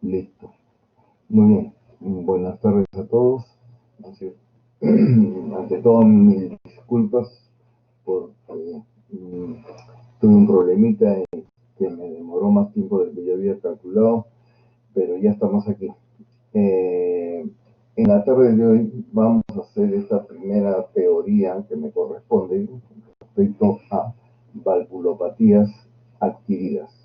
Listo. Muy bien. Buenas tardes a todos. Así, ante todo, mis disculpas porque tuve un problemita que me demoró más tiempo del que yo había calculado, pero ya estamos aquí. En la tarde de hoy vamos a hacer esta primera teoría que me corresponde respecto a valvulopatías adquiridas.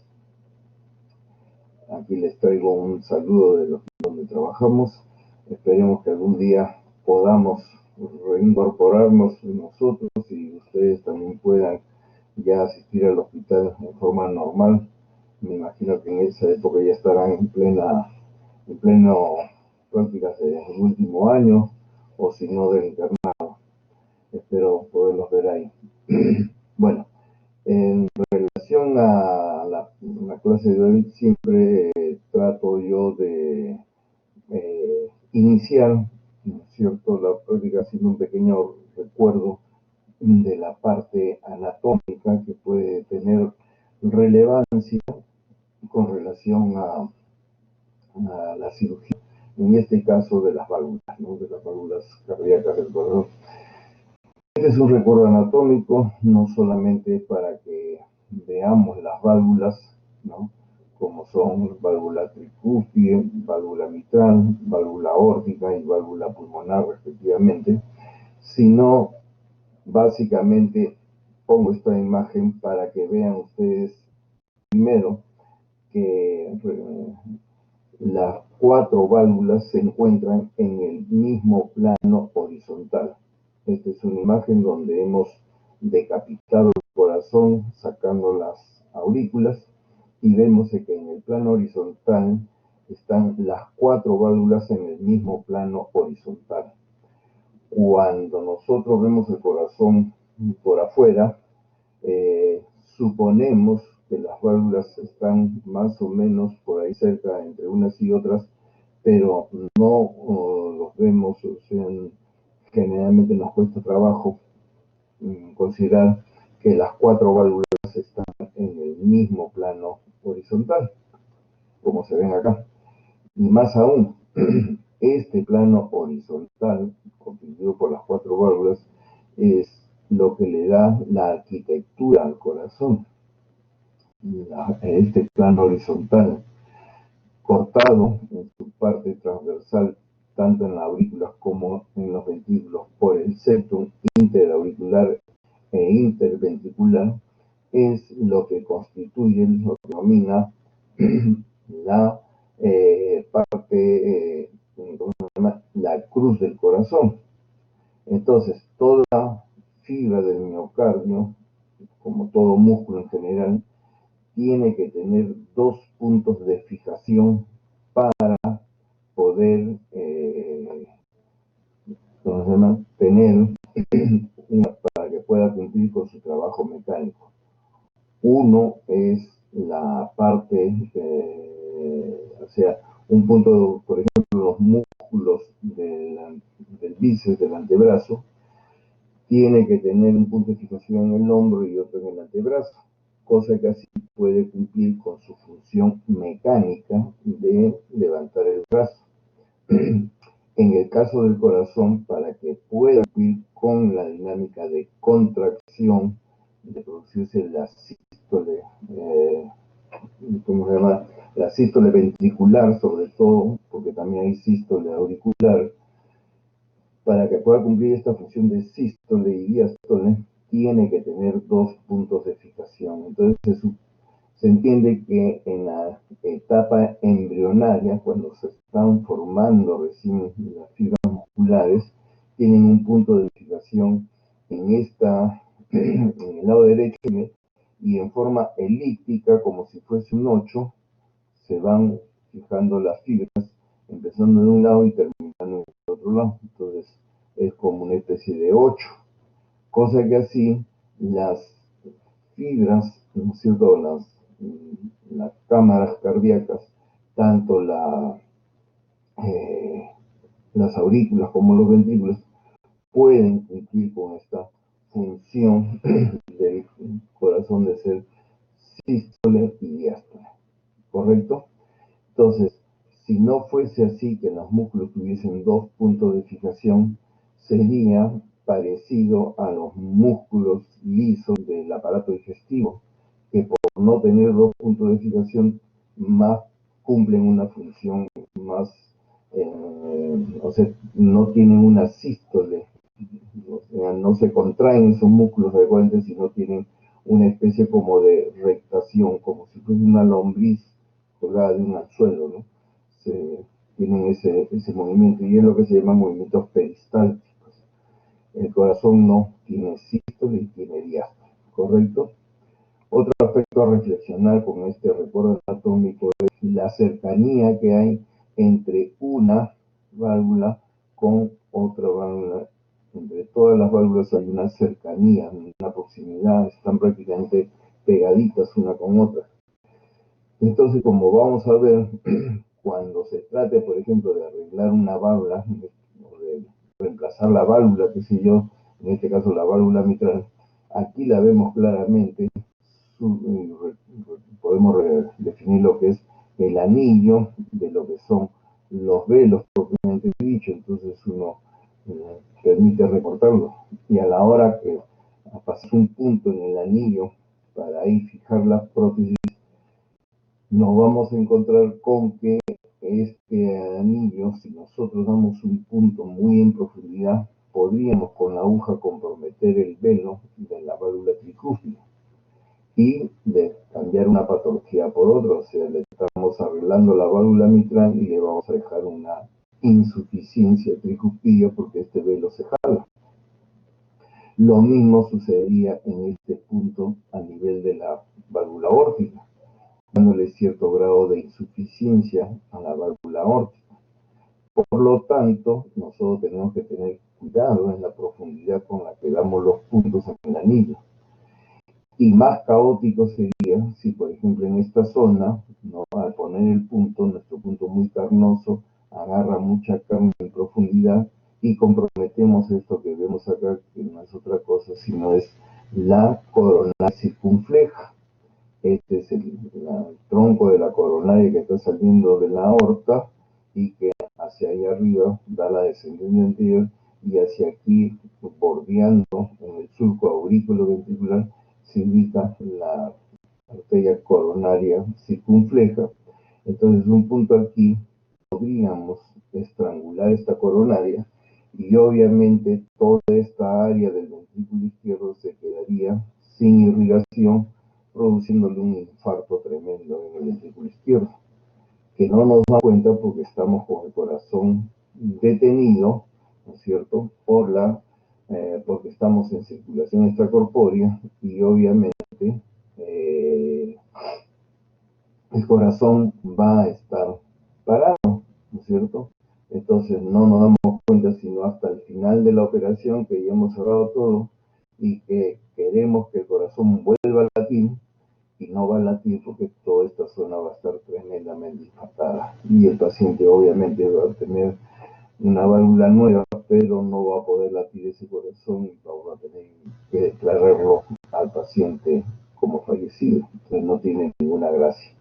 Aquí les traigo un saludo de los donde trabajamos. Esperemos que algún día podamos reincorporarnos nosotros y ustedes también puedan ya asistir al hospital en forma normal. Me imagino que en esa época ya estarán en pleno prácticas del último año, o si no del internado. Espero poderlos ver ahí. Bueno, en relación a la clase de hoy, siempre trato yo de iniciar, ¿no es cierto?, la práctica haciendo un pequeño recuerdo de la parte anatómica que puede tener relevancia con relación a la cirugía, en este caso de las válvulas, ¿no?, de las válvulas cardíacas del corazón. Este es un recuerdo anatómico, no solamente para que veamos las válvulas, ¿no?, como son válvula tricúspide, válvula mitral, válvula aórtica y válvula pulmonar respectivamente, sino básicamente pongo esta imagen para que vean ustedes primero que las cuatro válvulas se encuentran en el mismo plano horizontal. Esta es una imagen donde hemos decapitado el corazón sacando las aurículas y vemos que en el plano horizontal están las cuatro válvulas en el mismo plano horizontal. Cuando nosotros vemos el corazón por afuera, suponemos que las válvulas están más o menos por ahí cerca entre unas y otras, pero no los vemos, o sea, generalmente nos cuesta trabajo considerar que las cuatro válvulas están en el mismo plano horizontal, como se ven acá. Y más aún, este plano horizontal, constituido por las cuatro válvulas, es lo que le da la arquitectura al corazón. Este plano horizontal, cortado en su parte transversal, tanto en las aurículas como en los ventrículos, por el septum interauricular e interventricular, es lo que constituye, lo que denomina la parte, ¿cómo se llama?, la cruz del corazón. Entonces, toda fibra del miocardio, como todo músculo en general, tiene que tener dos puntos de fijación para poder, ¿cómo se llama?, tener para que pueda cumplir con su trabajo mecánico. Uno es la parte, o sea, un punto, por ejemplo, los músculos del bíceps, del antebrazo, tiene que tener un punto de fijación en el hombro y otro en el antebrazo, cosa que así puede cumplir con su función mecánica de levantar el brazo. En el caso del corazón, para que pueda cumplir con la dinámica de contracción, de producirse la sístole, ¿cómo se llama?, la sístole ventricular, sobre todo, porque también hay sístole auricular. Para que pueda cumplir esta función de sístole y diástole, tiene que tener dos puntos de fijación. Entonces se entiende que en la etapa embrionaria, cuando se están formando recién las fibras musculares, tienen un punto de fijación en el lado derecho, y en forma elíptica, como si fuese un 8, se van fijando las fibras, empezando de un lado y terminando del otro lado. Entonces es como una especie de 8, cosa que así las fibras, ¿no es cierto?, las cámaras cardíacas, tanto las aurículas como los ventrículos, pueden cumplir con esta función del corazón de ser sístole y diástole, ¿correcto? Entonces, Si no fuese así, que los músculos tuviesen dos puntos de fijación, sería parecido a los músculos lisos del aparato digestivo, que por no tener dos puntos de fijación más cumplen una función más, o sea, no tienen una sístole, o sea, no se contraen esos músculos adecuadamente, sino tienen una especie como de rectación, como si fuese una lombriz colgada de un anzuelo, ¿no? Tienen ese movimiento, y es lo que se llama movimientos peristálticos. El corazón no tiene sístole y tiene diástole, ¿correcto? Otro aspecto a reflexionar con este recuerdo anatómico es la cercanía que hay entre una válvula con otra válvula. Entre todas las válvulas hay una cercanía, una proximidad, están prácticamente pegaditas una con otra. Entonces, como vamos a ver, cuando se trate, por ejemplo, de arreglar una válvula, o de reemplazar la válvula, qué sé yo, en este caso la válvula mitral, aquí la vemos claramente, podemos definir lo que es el anillo de lo que son los velos propiamente dicho, entonces uno permite recortarlo, y a la hora que pasar un punto en el anillo para ahí fijar la prótesis, nos vamos a encontrar con que este anillo, si nosotros damos un punto muy en profundidad, podríamos con la aguja comprometer el velo de la válvula tricúspide y de cambiar una patología por otra, o sea, le estamos arreglando la válvula mitral y le vamos a dejar una insuficiencia tricúspide porque este velo se jala. Lo mismo sucedería en este punto a nivel de la válvula aórtica, dándole cierto grado de insuficiencia a la válvula aórtica. Por lo tanto, nosotros tenemos que tener cuidado en la profundidad con la que damos los puntos en el anillo. Y más caótico sería si, por ejemplo, en esta zona, ¿no?, al poner el punto, nuestro punto muy carnoso, agarra mucha carne en profundidad y comprometemos esto que vemos acá, que no es otra cosa, sino es la coronaria circunfleja. Este es el tronco de la coronaria que está saliendo de la aorta y que hacia ahí arriba da la descendencia anterior, y hacia aquí, bordeando en el surco aurículo-ventricular, se ubica la arteria coronaria circunfleja. Entonces, un punto aquí podríamos estrangular esta coronaria y obviamente toda esta área del ventrículo izquierdo se quedaría sin irrigación, produciéndole un infarto tremendo en el ventrículo izquierdo, que no nos da cuenta porque estamos con el corazón detenido, ¿no es cierto?, porque estamos en circulación extracorpórea y obviamente el corazón va a estar parado, ¿no es cierto? Entonces no nos damos cuenta sino hasta el final de la operación, que ya hemos cerrado todo y que queremos que el corazón vuelva a latir, y no va a latir porque toda esta zona va a estar tremendamente impactada y el paciente obviamente va a tener una válvula nueva, pero no va a poder latir ese corazón y vamos a tener que declararlo al paciente como fallecido. Entonces no tiene ninguna gracia.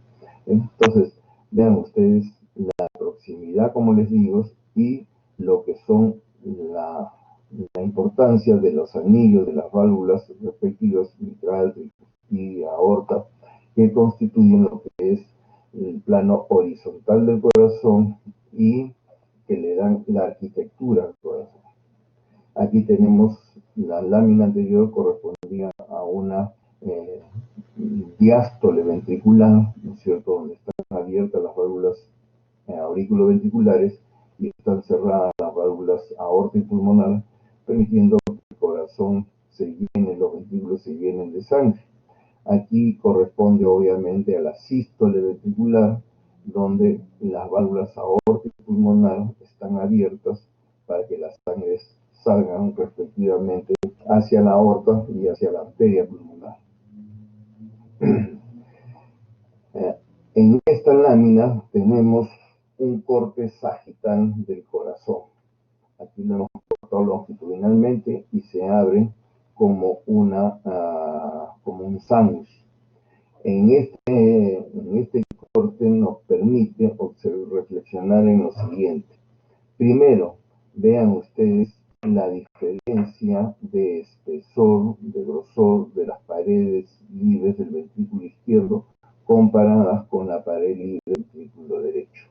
Entonces, vean ustedes la proximidad, como les digo, y lo que son la importancia de los anillos de las válvulas respectivas, mitral y aorta, que constituyen lo que es el plano horizontal del corazón y que le dan la arquitectura al corazón. Aquí tenemos la lámina anterior, correspondía a una diástole ventricular, ¿no es cierto?, donde están abiertas las válvulas auriculoventriculares y están cerradas las válvulas aorta y pulmonar, permitiendo que el corazón se llene, los ventrículos se llenen de sangre. Aquí corresponde obviamente a la sístole ventricular, donde las válvulas aorta y pulmonar están abiertas para que las sangres salgan respectivamente hacia la aorta y hacia la arteria pulmonar. En esta lámina tenemos un corte sagital del corazón. Aquí lo hemos cortado longitudinalmente y se abre como como un sándwich. En este nos permite reflexionar en lo siguiente. Primero, vean ustedes la diferencia de espesor, de grosor de las paredes libres del ventrículo izquierdo comparadas con la pared libre del ventrículo derecho,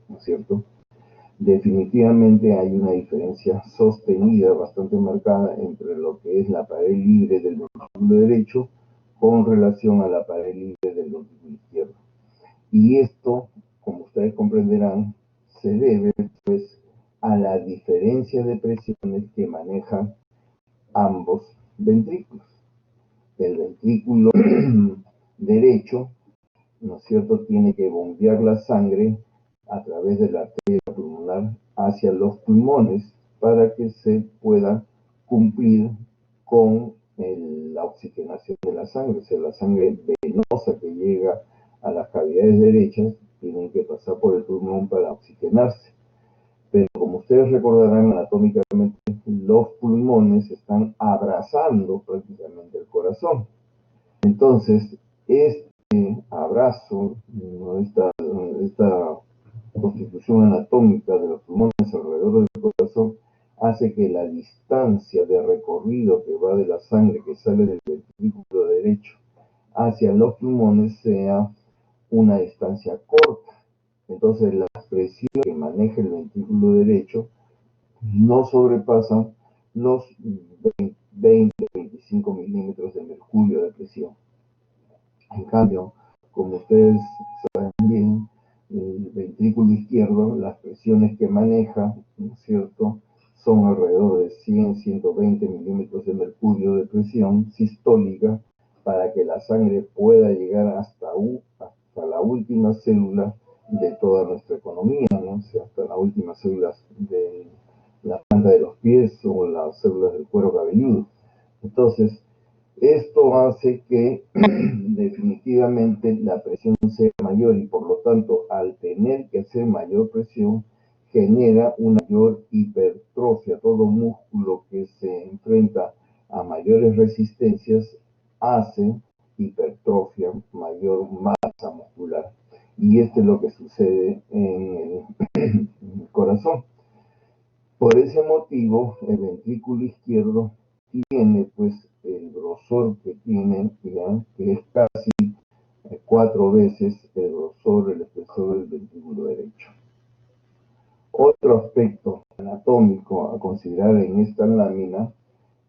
¿no es cierto? Definitivamente hay una diferencia sostenida, bastante marcada, entre lo que es la pared libre del ventrículo derecho con relación a la pared libre del ventrículo izquierdo. Y esto, como ustedes comprenderán, se debe pues a la diferencia de presiones que manejan ambos ventrículos. El ventrículo derecho, ¿no es cierto?, tiene que bombear la sangre a través de la arteria pulmonar hacia los pulmones para que se pueda cumplir con la oxigenación de la sangre. O sea, la sangre venosa que llega a las cavidades derechas tiene que pasar por el pulmón para oxigenarse. Pero como ustedes recordarán anatómicamente, los pulmones están abrazando prácticamente el corazón. Entonces, este abrazo, esta constitución anatómica de los pulmones alrededor del corazón, hace que la distancia de recorrido que va de la sangre que sale del ventrículo derecho hacia los pulmones sea una distancia corta. Entonces, la presión que maneja el ventrículo derecho no sobrepasan los 20-25 milímetros de mercurio de presión. En cambio, como ustedes saben bien, el ventrículo izquierdo, las presiones que maneja, ¿no es cierto?, son alrededor de 100-120 milímetros de mercurio de presión sistólica para que la sangre pueda llegar hasta la última célula de toda nuestra economía, ¿no? O sea, hasta las últimas células de la planta de los pies o las células del cuero cabelludo. Entonces, esto hace que definitivamente la presión sea mayor y por lo tanto al tener que hacer mayor presión genera una mayor hipertrofia. Todo músculo que se enfrenta a mayores resistencias hace hipertrofia, mayor masa muscular. Y esto es lo que sucede en el corazón. Por ese motivo, el ventrículo izquierdo tiene pues el grosor que tiene, ¿ya?, que es casi 4 veces el grosor, el espesor del ventrículo derecho. Otro aspecto anatómico a considerar en esta lámina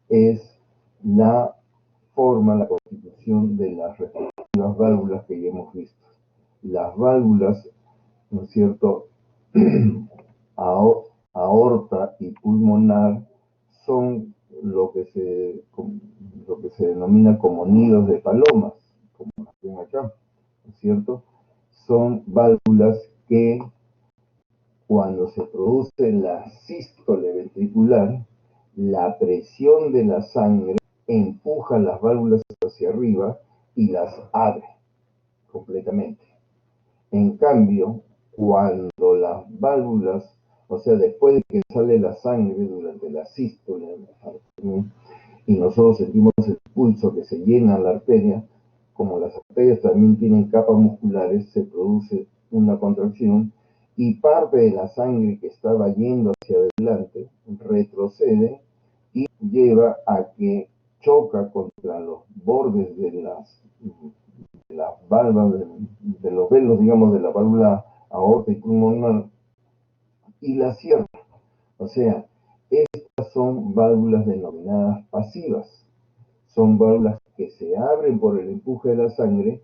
es la forma, la constitución de las respectivas válvulas que ya hemos visto. Las válvulas, ¿no es cierto?, aorta y pulmonar son lo que se denomina como nidos de palomas, como las ven acá, ¿no es cierto? Son válvulas que cuando se produce la sístole ventricular, la presión de la sangre empuja las válvulas hacia arriba y las abre completamente. En cambio, cuando las válvulas, o sea, después de que sale la sangre durante la sístole, y nosotros sentimos el pulso que se llena la arteria, como las arterias también tienen capas musculares, se produce una contracción y parte de la sangre que estaba yendo hacia adelante retrocede y lleva a que choca contra los bordes de las válvulas, de los velos, digamos, de la válvula aorta y pulmonar y la cierra. O sea, estas son válvulas denominadas pasivas. Son válvulas que se abren por el empuje de la sangre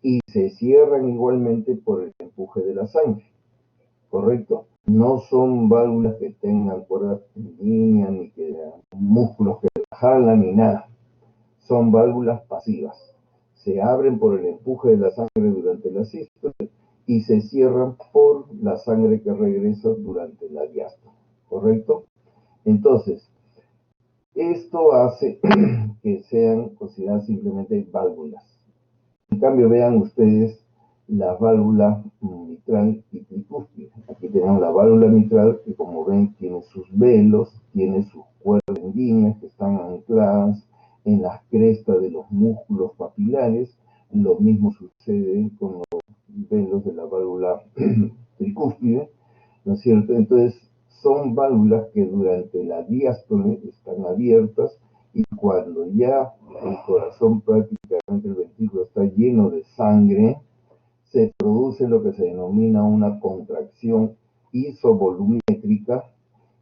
y se cierran igualmente por el empuje de la sangre. ¿Correcto? No son válvulas que tengan cuerdas sanguíneas ni que músculos que jalan ni nada. Son válvulas pasivas. Se abren por el empuje de la sangre durante la sístole y se cierran por la sangre que regresa durante la diástole. ¿Correcto? Entonces, esto hace que sean consideradas simplemente válvulas. En cambio, vean ustedes las válvulas mitral y tricúspide. Aquí tenemos la válvula mitral que, como ven, tiene sus velos, tiene sus cuerdas sanguíneas que están ancladas en las crestas de los músculos papilares. Lo mismo sucede con los velos de la tricúspide, ¿no es cierto? Entonces, son válvulas que durante la diástole están abiertas y cuando ya el corazón, prácticamente el ventrículo, está lleno de sangre, se produce lo que se denomina una contracción isovolumétrica,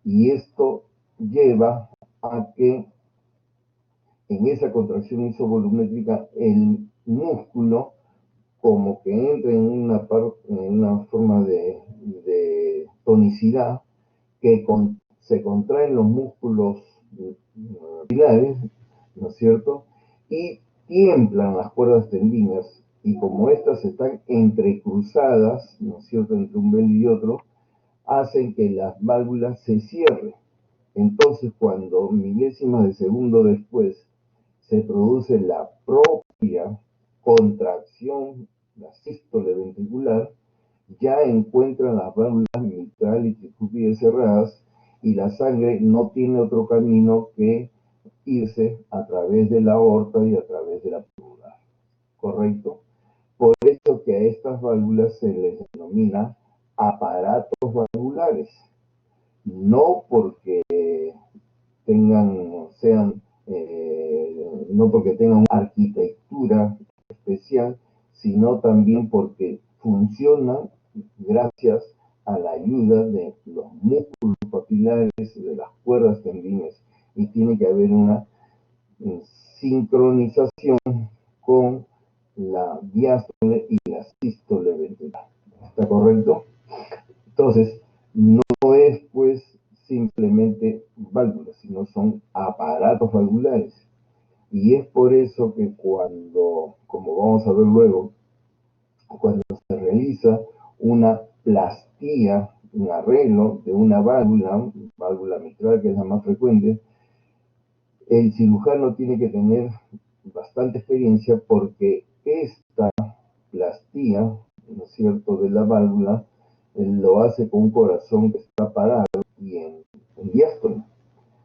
y esto lleva a que en esa contracción isovolumétrica el músculo como que entra en una forma de tonicidad, se contraen los músculos pilares, ¿no es cierto? Y tiemblan las cuerdas tendinas, y como estas están entrecruzadas, ¿no es cierto?, entre un velo y otro, hacen que las válvulas se cierren. Entonces, cuando milésimas de segundo después se produce la propia contracción, la sístole ventricular, ya encuentran las válvulas mitral y tricúspide cerradas, y la sangre no tiene otro camino que irse a través de la aorta y a través de la pulmonar, ¿correcto? Por eso que a estas válvulas se les denomina aparatos valvulares, no porque no porque tengan una arquitectura especial, sino también porque funcionan gracias a la ayuda de los músculos papilares, de las cuerdas tendinas, y tiene que haber una sincronización con la diástole y la sístole ventricular. ¿Está correcto? Entonces, no es pues simplemente válvulas, sino son aparatos valvulares. Y es por eso que cuando, como vamos a ver luego, cuando se realiza una plastía, un arreglo de una válvula mitral, que es la más frecuente, el cirujano tiene que tener bastante experiencia, porque esta plastía, ¿no es cierto?, de la válvula, lo hace con un corazón que está parado y en diástole.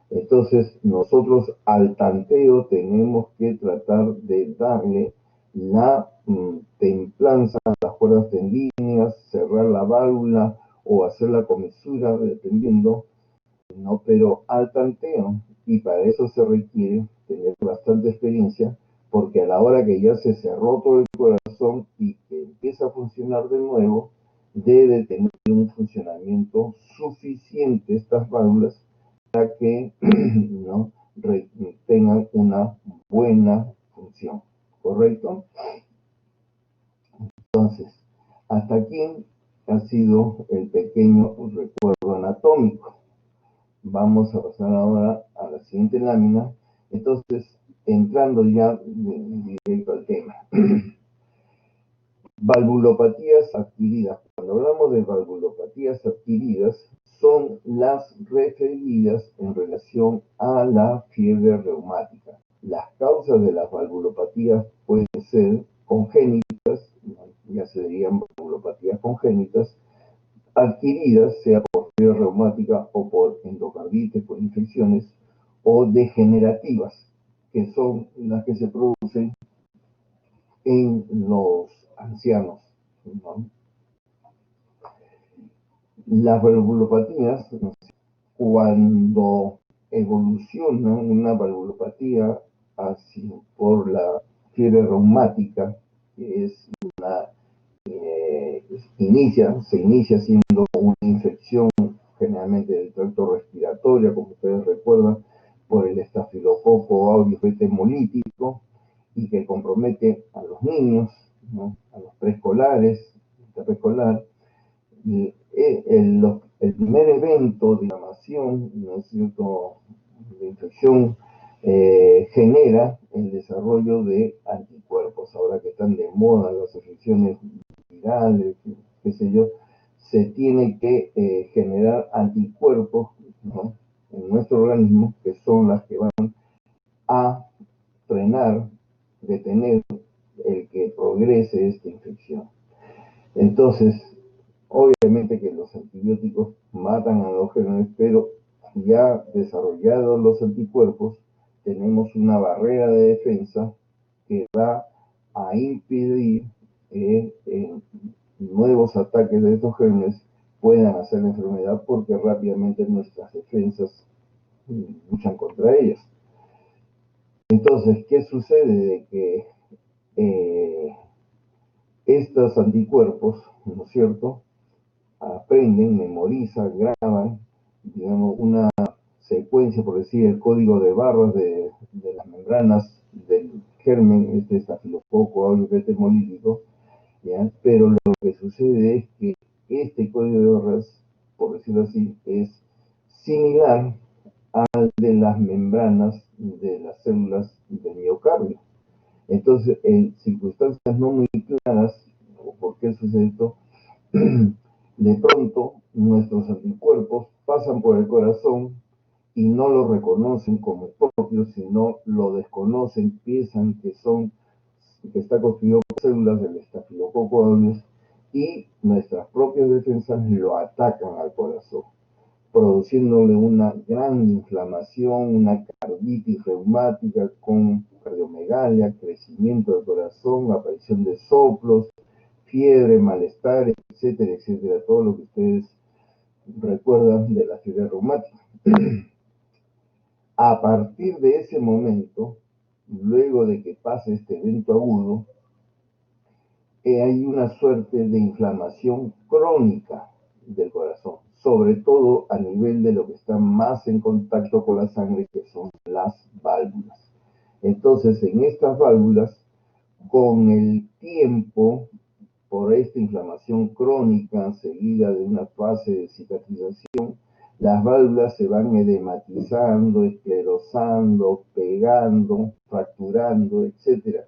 Entonces, nosotros al tanteo tenemos que tratar de darle la templanza a las cuerdas tendinas, cerrar la válvula o hacer la comisura, dependiendo, ¿no? Pero al tanteo, y para eso se requiere tener bastante experiencia, porque a la hora que ya se cerró todo el corazón y que empieza a funcionar de nuevo, debe tener un funcionamiento suficiente estas válvulas para que ¿no?, tengan una buena función, ¿correcto? Entonces, hasta aquí ha sido el pequeño recuerdo anatómico. Vamos a pasar ahora a la siguiente lámina. Entonces, entrando ya directo al tema. Valvulopatías adquiridas. Cuando hablamos de valvulopatías adquiridas, son las referidas en relación a la fiebre reumática. Las causas de las valvulopatías pueden ser congénitas, ya se dirían valvulopatías congénitas, adquiridas, sea por fiebre reumática o por endocarditis, por infecciones, o degenerativas, que son las que se producen en los ancianos, ¿no? Las valvulopatías, cuando evoluciona una valvulopatía por la fiebre reumática, que es se inicia siendo una infección generalmente del tracto respiratorio, como ustedes recuerdan, por el estafilococo aureus beta hemolítico, y que compromete a los niños, ¿no?, a los preescolares, preescolar. El primer evento de inflamación, ¿no es cierto?, de infección, genera el desarrollo de anticuerpos. Ahora que están de moda las infecciones virales, qué sé yo, se tiene que generar anticuerpos, ¿no?, en nuestro organismo, que son las que van a frenar, detener el que progrese esta infección. Entonces, obviamente que los antibióticos matan a los gérmenes, pero ya desarrollados los anticuerpos, tenemos una barrera de defensa que va a impedir nuevos ataques de estos gérmenes puedan hacer la enfermedad, porque rápidamente nuestras defensas luchan contra ellas. Entonces, ¿qué sucede? De que estos anticuerpos, ¿no es cierto?, aprenden, memorizan, graban, digamos, una secuencia, por decir, el código de barras de las membranas del germen, este estafilococo aureus beta hemolítico, ¿ya? Pero lo que sucede es que este código de barras, por decirlo así, es similar al de las membranas de las células del miocardio. Entonces, en circunstancias no muy claras, ¿por qué sucede esto? De pronto, nuestros anticuerpos pasan por el corazón y no lo reconocen como propio, sino lo desconocen, piensan que está constituido por células del estafilococo aureus, y nuestras propias defensas lo atacan al corazón, produciéndole una gran inflamación, una carditis reumática con cardiomegalia, crecimiento del corazón, aparición de soplos, fiebre, malestar, etcétera, etcétera, todo lo que ustedes recuerdan de la fiebre reumática. A partir de ese momento, luego de que pase este evento agudo, hay una suerte de inflamación crónica del corazón, sobre todo a nivel de lo que está más en contacto con la sangre, que son las válvulas. Entonces, en estas válvulas, con el tiempo, por esta inflamación crónica seguida de una fase de cicatrización, las válvulas se van edematizando, esclerosando, pegando, fracturando, etc.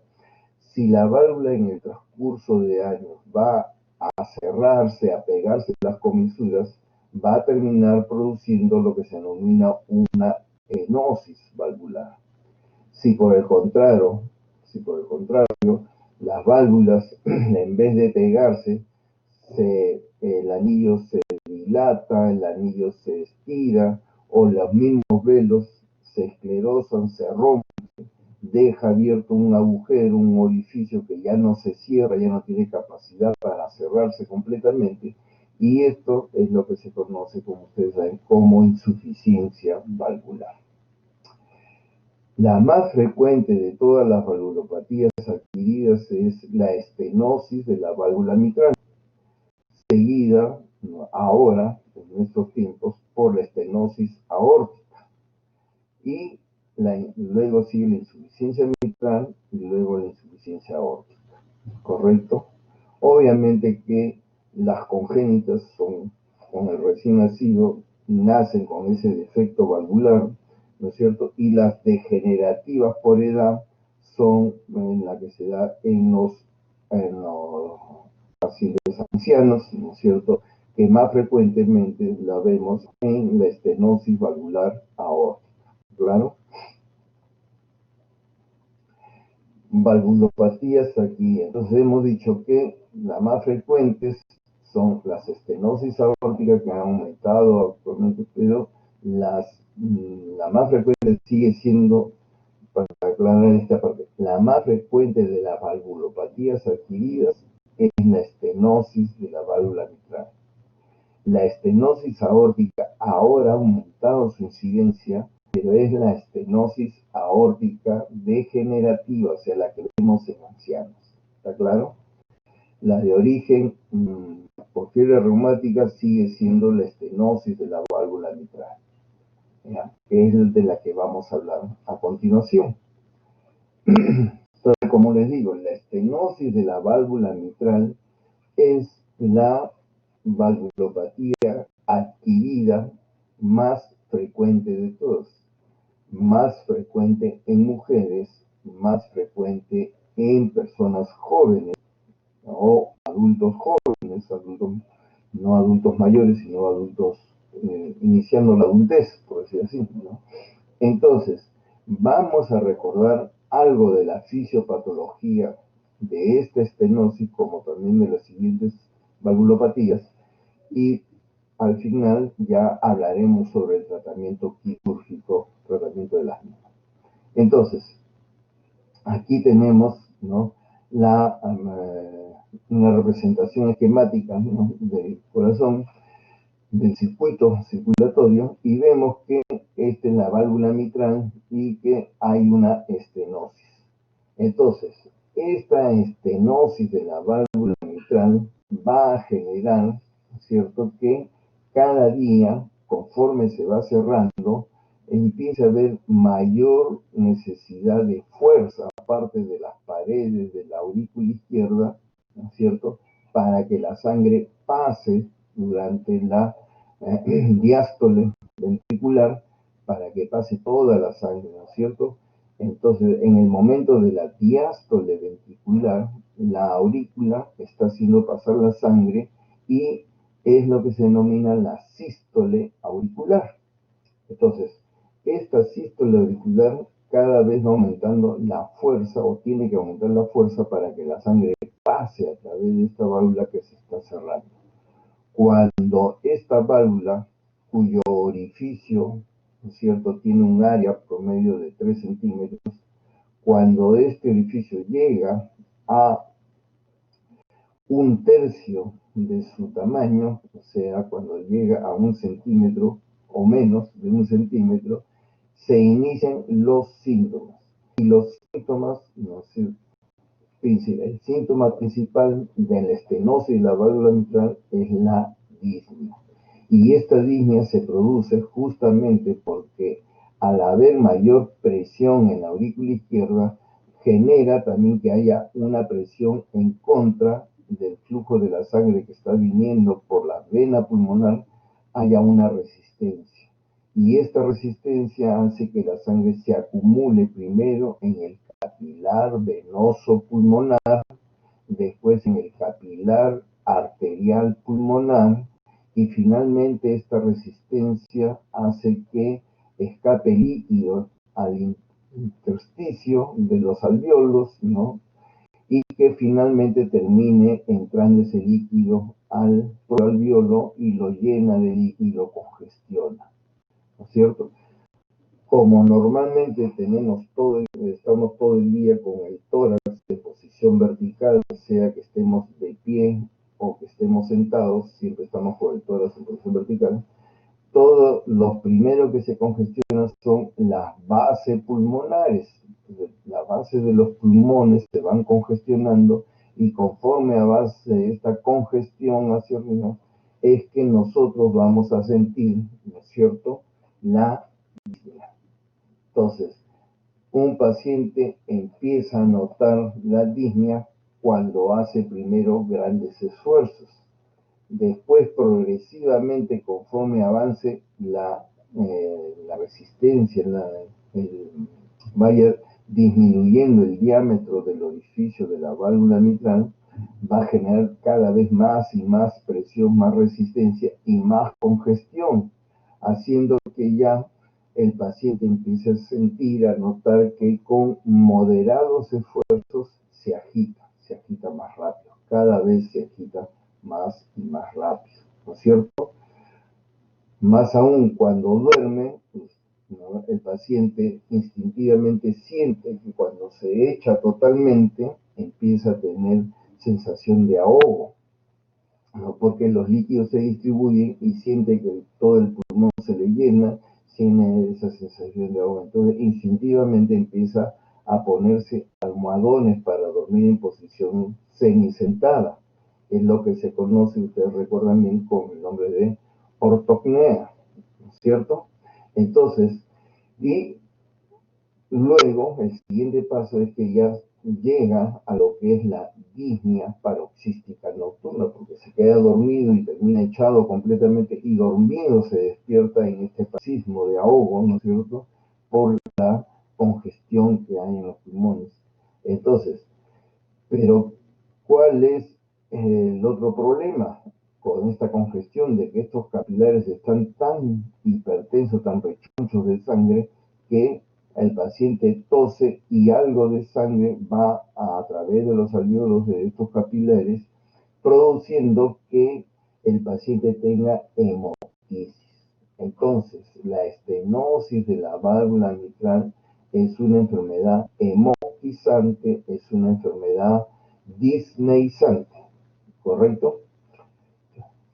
Si la válvula en el transcurso de años va a cerrarse, a pegarse las comisuras, va a terminar produciendo lo que se denomina una enosis valvular. Si por el contrario, las válvulas, en vez de pegarse, el anillo se dilata, el anillo se estira, o los mismos velos se esclerosan, se rompen, deja abierto un agujero, un orificio que ya no se cierra, ya no tiene capacidad para cerrarse completamente, y esto es lo que se conoce, como ustedes saben, como insuficiencia valvular. La más frecuente de todas las valvulopatías adquiridas es la estenosis de la válvula mitral, seguida ahora, en estos tiempos, por la estenosis aórtica. Y luego sigue la insuficiencia mitral y luego la insuficiencia aórtica. ¿Correcto? Obviamente que las congénitas son, con el recién nacido, nacen con ese defecto valvular, ¿no es cierto? Y las degenerativas por edad son en la que se da en los pacientes ancianos, ¿no es cierto?, que más frecuentemente la vemos en la estenosis valvular aórtica. ¿Claro? Valvulopatías aquí. Entonces hemos dicho que las más frecuentes son las estenosis aórticas, que han aumentado actualmente, pero la más frecuente sigue siendo, para aclarar esta parte, la más frecuente de las valvulopatías adquiridas es la estenosis de la válvula mitral. La estenosis aórtica ahora ha aumentado su incidencia, pero es la estenosis aórtica degenerativa, o sea, la que vemos en ancianos. ¿Está claro? La de origen por fiebre reumática sigue siendo la estenosis de la válvula mitral, ¿ya?, que es de la que vamos a hablar a continuación. Entonces, como les digo, la estenosis de la válvula mitral es la valvulopatía adquirida más frecuente de todas, más frecuente en mujeres, más frecuente en personas jóvenes, ¿no?, o adultos jóvenes, no adultos mayores, sino adultos iniciando la adultez, por decir así, ¿no? Entonces, vamos a recordar algo de la fisiopatología de esta estenosis, como también de las siguientes valvulopatías, y al final ya hablaremos sobre el tratamiento quirúrgico, tratamiento de las mismas. Entonces, aquí tenemos, ¿no?, una representación esquemática, ¿no?, del corazón, del circuito circulatorio, y vemos que esta es la válvula mitral y que hay una estenosis. Entonces, esta estenosis de la válvula mitral va a generar, ¿cierto?, que cada día, conforme se va cerrando, empieza a haber mayor necesidad de fuerza, aparte de las paredes de la aurícula izquierda, ¿no es cierto?, para que la sangre pase durante la diástole ventricular, para que pase toda la sangre, ¿no es cierto? Entonces, en el momento de la diástole ventricular, la aurícula está haciendo pasar la sangre y es lo que se denomina la sístole auricular. Entonces, esta sístole auricular cada vez va aumentando la fuerza, o tiene que aumentar la fuerza para que la sangre pase a través de esta válvula que se está cerrando. Cuando esta válvula, cuyo orificio, ¿no es cierto?, tiene un área promedio de 3 centímetros, cuando este orificio llega a 1/3 de su tamaño, o sea, cuando llega a 1 centímetro o menos de 1 centímetro, se inician los síntomas. Y los síntomas, no sé, el síntoma principal de la estenosis de la válvula mitral es la disnea. Y esta disnea se produce justamente porque al haber mayor presión en la aurícula izquierda, genera también que haya una presión en contra del flujo de la sangre que está viniendo por la vena pulmonar, haya una resistencia. Y esta resistencia hace que la sangre se acumule primero en el capilar venoso pulmonar, después en el capilar arterial pulmonar, y finalmente esta resistencia hace que escape líquido al intersticio de los alvéolos, ¿no?, y que finalmente termine entrando ese líquido al alvéolo y lo llena de líquido y lo congestiona, ¿no es cierto? Como normalmente estamos todo el día con el tórax de posición vertical, sea que estemos de pie o que estemos sentados, siempre estamos con el tórax en posición vertical, todo lo primero que se congestiona son las bases pulmonares. Las bases de los pulmones se van congestionando, y conforme avance esta congestión hacia arriba, es que nosotros vamos a sentir, ¿no es cierto?, la disnea. Entonces, un paciente empieza a notar la disnea cuando hace primero grandes esfuerzos. Después, progresivamente, conforme avance la resistencia, vaya disminuyendo el diámetro del orificio de la válvula mitral, va a generar cada vez más y más presión, más resistencia y más congestión, haciendo que ya el paciente empiece a sentir, a notar que con moderados esfuerzos se agita más rápido, cada vez se agita más y más rápido, ¿no es cierto? Más aún cuando duerme, pues, ¿no?, el paciente instintivamente siente que cuando se echa totalmente, empieza a tener sensación de ahogo, ¿no?, porque los líquidos se distribuyen y siente que todo el pulmón se le llena, tiene esa sensación de ahogo. Entonces, instintivamente empieza a ponerse almohadones para dormir en posición semisentada. Es lo que se conoce, ustedes recuerdan bien, con el nombre de ortopnea, ¿no es cierto? Entonces, y luego el siguiente paso es que ya llega a lo que es la disnea paroxística nocturna, porque se queda dormido y termina echado completamente, y dormido se despierta en este paroxismo de ahogo, ¿no es cierto?, por la congestión que hay en los pulmones. Entonces, pero ¿cuál es el otro problema con esta congestión? De que estos capilares están tan hipertensos, tan rechonchos de sangre, que el paciente tose y algo de sangre va a través de los alvéolos de estos capilares, produciendo que el paciente tenga hemoptisis. Entonces, la estenosis de la válvula mitral es una enfermedad hemoptizante, es una enfermedad disneizante, ¿correcto?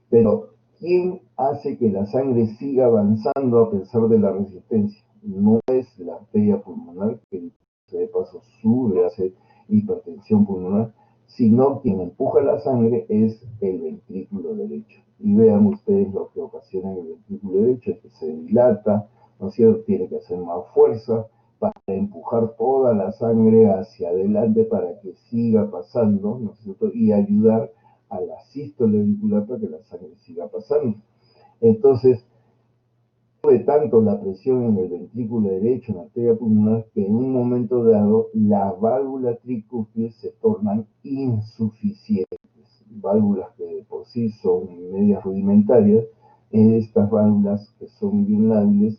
Pero, ¿quién hace que la sangre siga avanzando a pesar de la resistencia? No es la arteria pulmonar, que de paso sube, hace hipertensión pulmonar, sino quien empuja la sangre es el ventrículo derecho. Y vean ustedes lo que ocasiona el ventrículo derecho, es que se dilata, ¿no es cierto? Tiene que hacer más fuerza para empujar toda la sangre hacia adelante para que siga pasando, ¿no es cierto? Y ayudar a la sístole auricular para que la sangre siga pasando. Entonces, sube tanto la presión en el ventrículo derecho, en la arteria pulmonar, que en un momento dado las válvulas tricúspides se tornan insuficientes. Válvulas que de por sí son medias rudimentarias, estas válvulas que son bien lábiles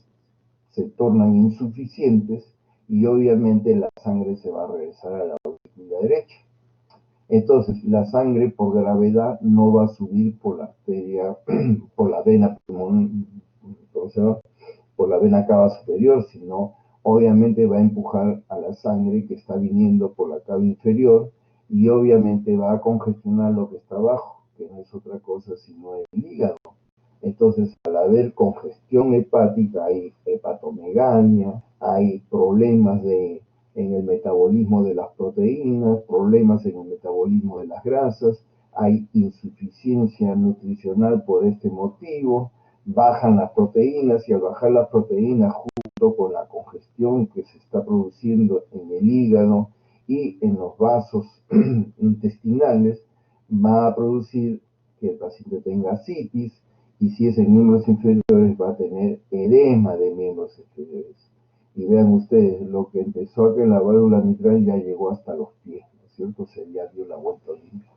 se tornan insuficientes y obviamente la sangre se va a regresar a la aurícula derecha. Entonces, la sangre por gravedad no va a subir por la arteria, por la vena pulmonar, por la vena cava superior, sino obviamente va a empujar a la sangre que está viniendo por la cava inferior y obviamente va a congestionar lo que está abajo, que no es otra cosa sino el hígado. Entonces, al haber congestión hepática, hay hepatomegalia, hay problemas en el metabolismo de las proteínas, problemas en el metabolismo de las grasas, hay insuficiencia nutricional por este motivo, bajan las proteínas y al bajar las proteínas junto con la congestión que se está produciendo en el hígado y en los vasos intestinales, va a producir que el paciente tenga citis, y si es en miembros inferiores va a tener edema de miembros inferiores. Y vean ustedes, lo que empezó acá en la válvula mitral ya llegó hasta los pies, ¿no es cierto? Se ya dio la vuelta olímpica.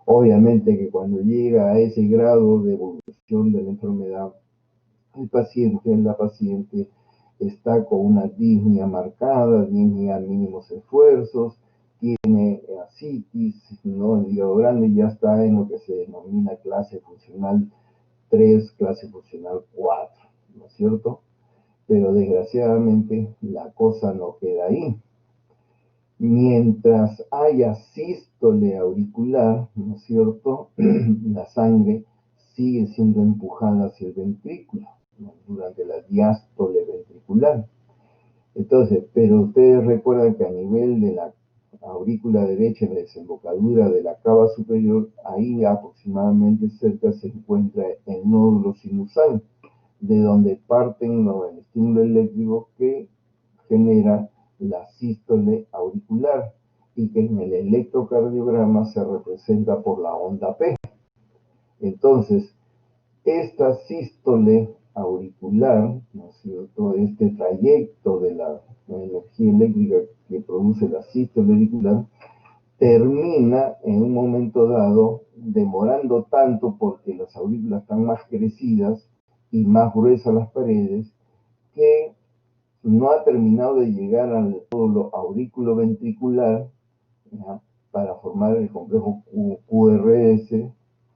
Obviamente que cuando llega a ese grado de evolución de la enfermedad, la paciente está con una disnea marcada, disnea a mínimos esfuerzos, tiene ascitis, ¿no? El hígado grande ya está en lo que se denomina clase funcional 3, clase funcional 4, ¿no es cierto? Pero desgraciadamente la cosa no queda ahí. Mientras haya sístole auricular, ¿no es cierto? La sangre sigue siendo empujada hacia el ventrículo, ¿no? Durante la diástole ventricular. Entonces, pero ustedes recuerdan que a nivel de la aurícula derecha, en la desembocadura de la cava superior, ahí aproximadamente cerca se encuentra el nódulo sinusal, de donde parten el estímulo eléctrico que genera la sístole auricular y que en el electrocardiograma se representa por la onda P. Entonces, esta sístole auricular, ¿no es cierto? Este trayecto de la energía eléctrica que produce la sístole auricular termina en un momento dado demorando tanto porque las aurículas están más crecidas y más gruesas las paredes que no ha terminado de llegar al nódulo auriculoventricular, ¿ya? Para formar el complejo QRS,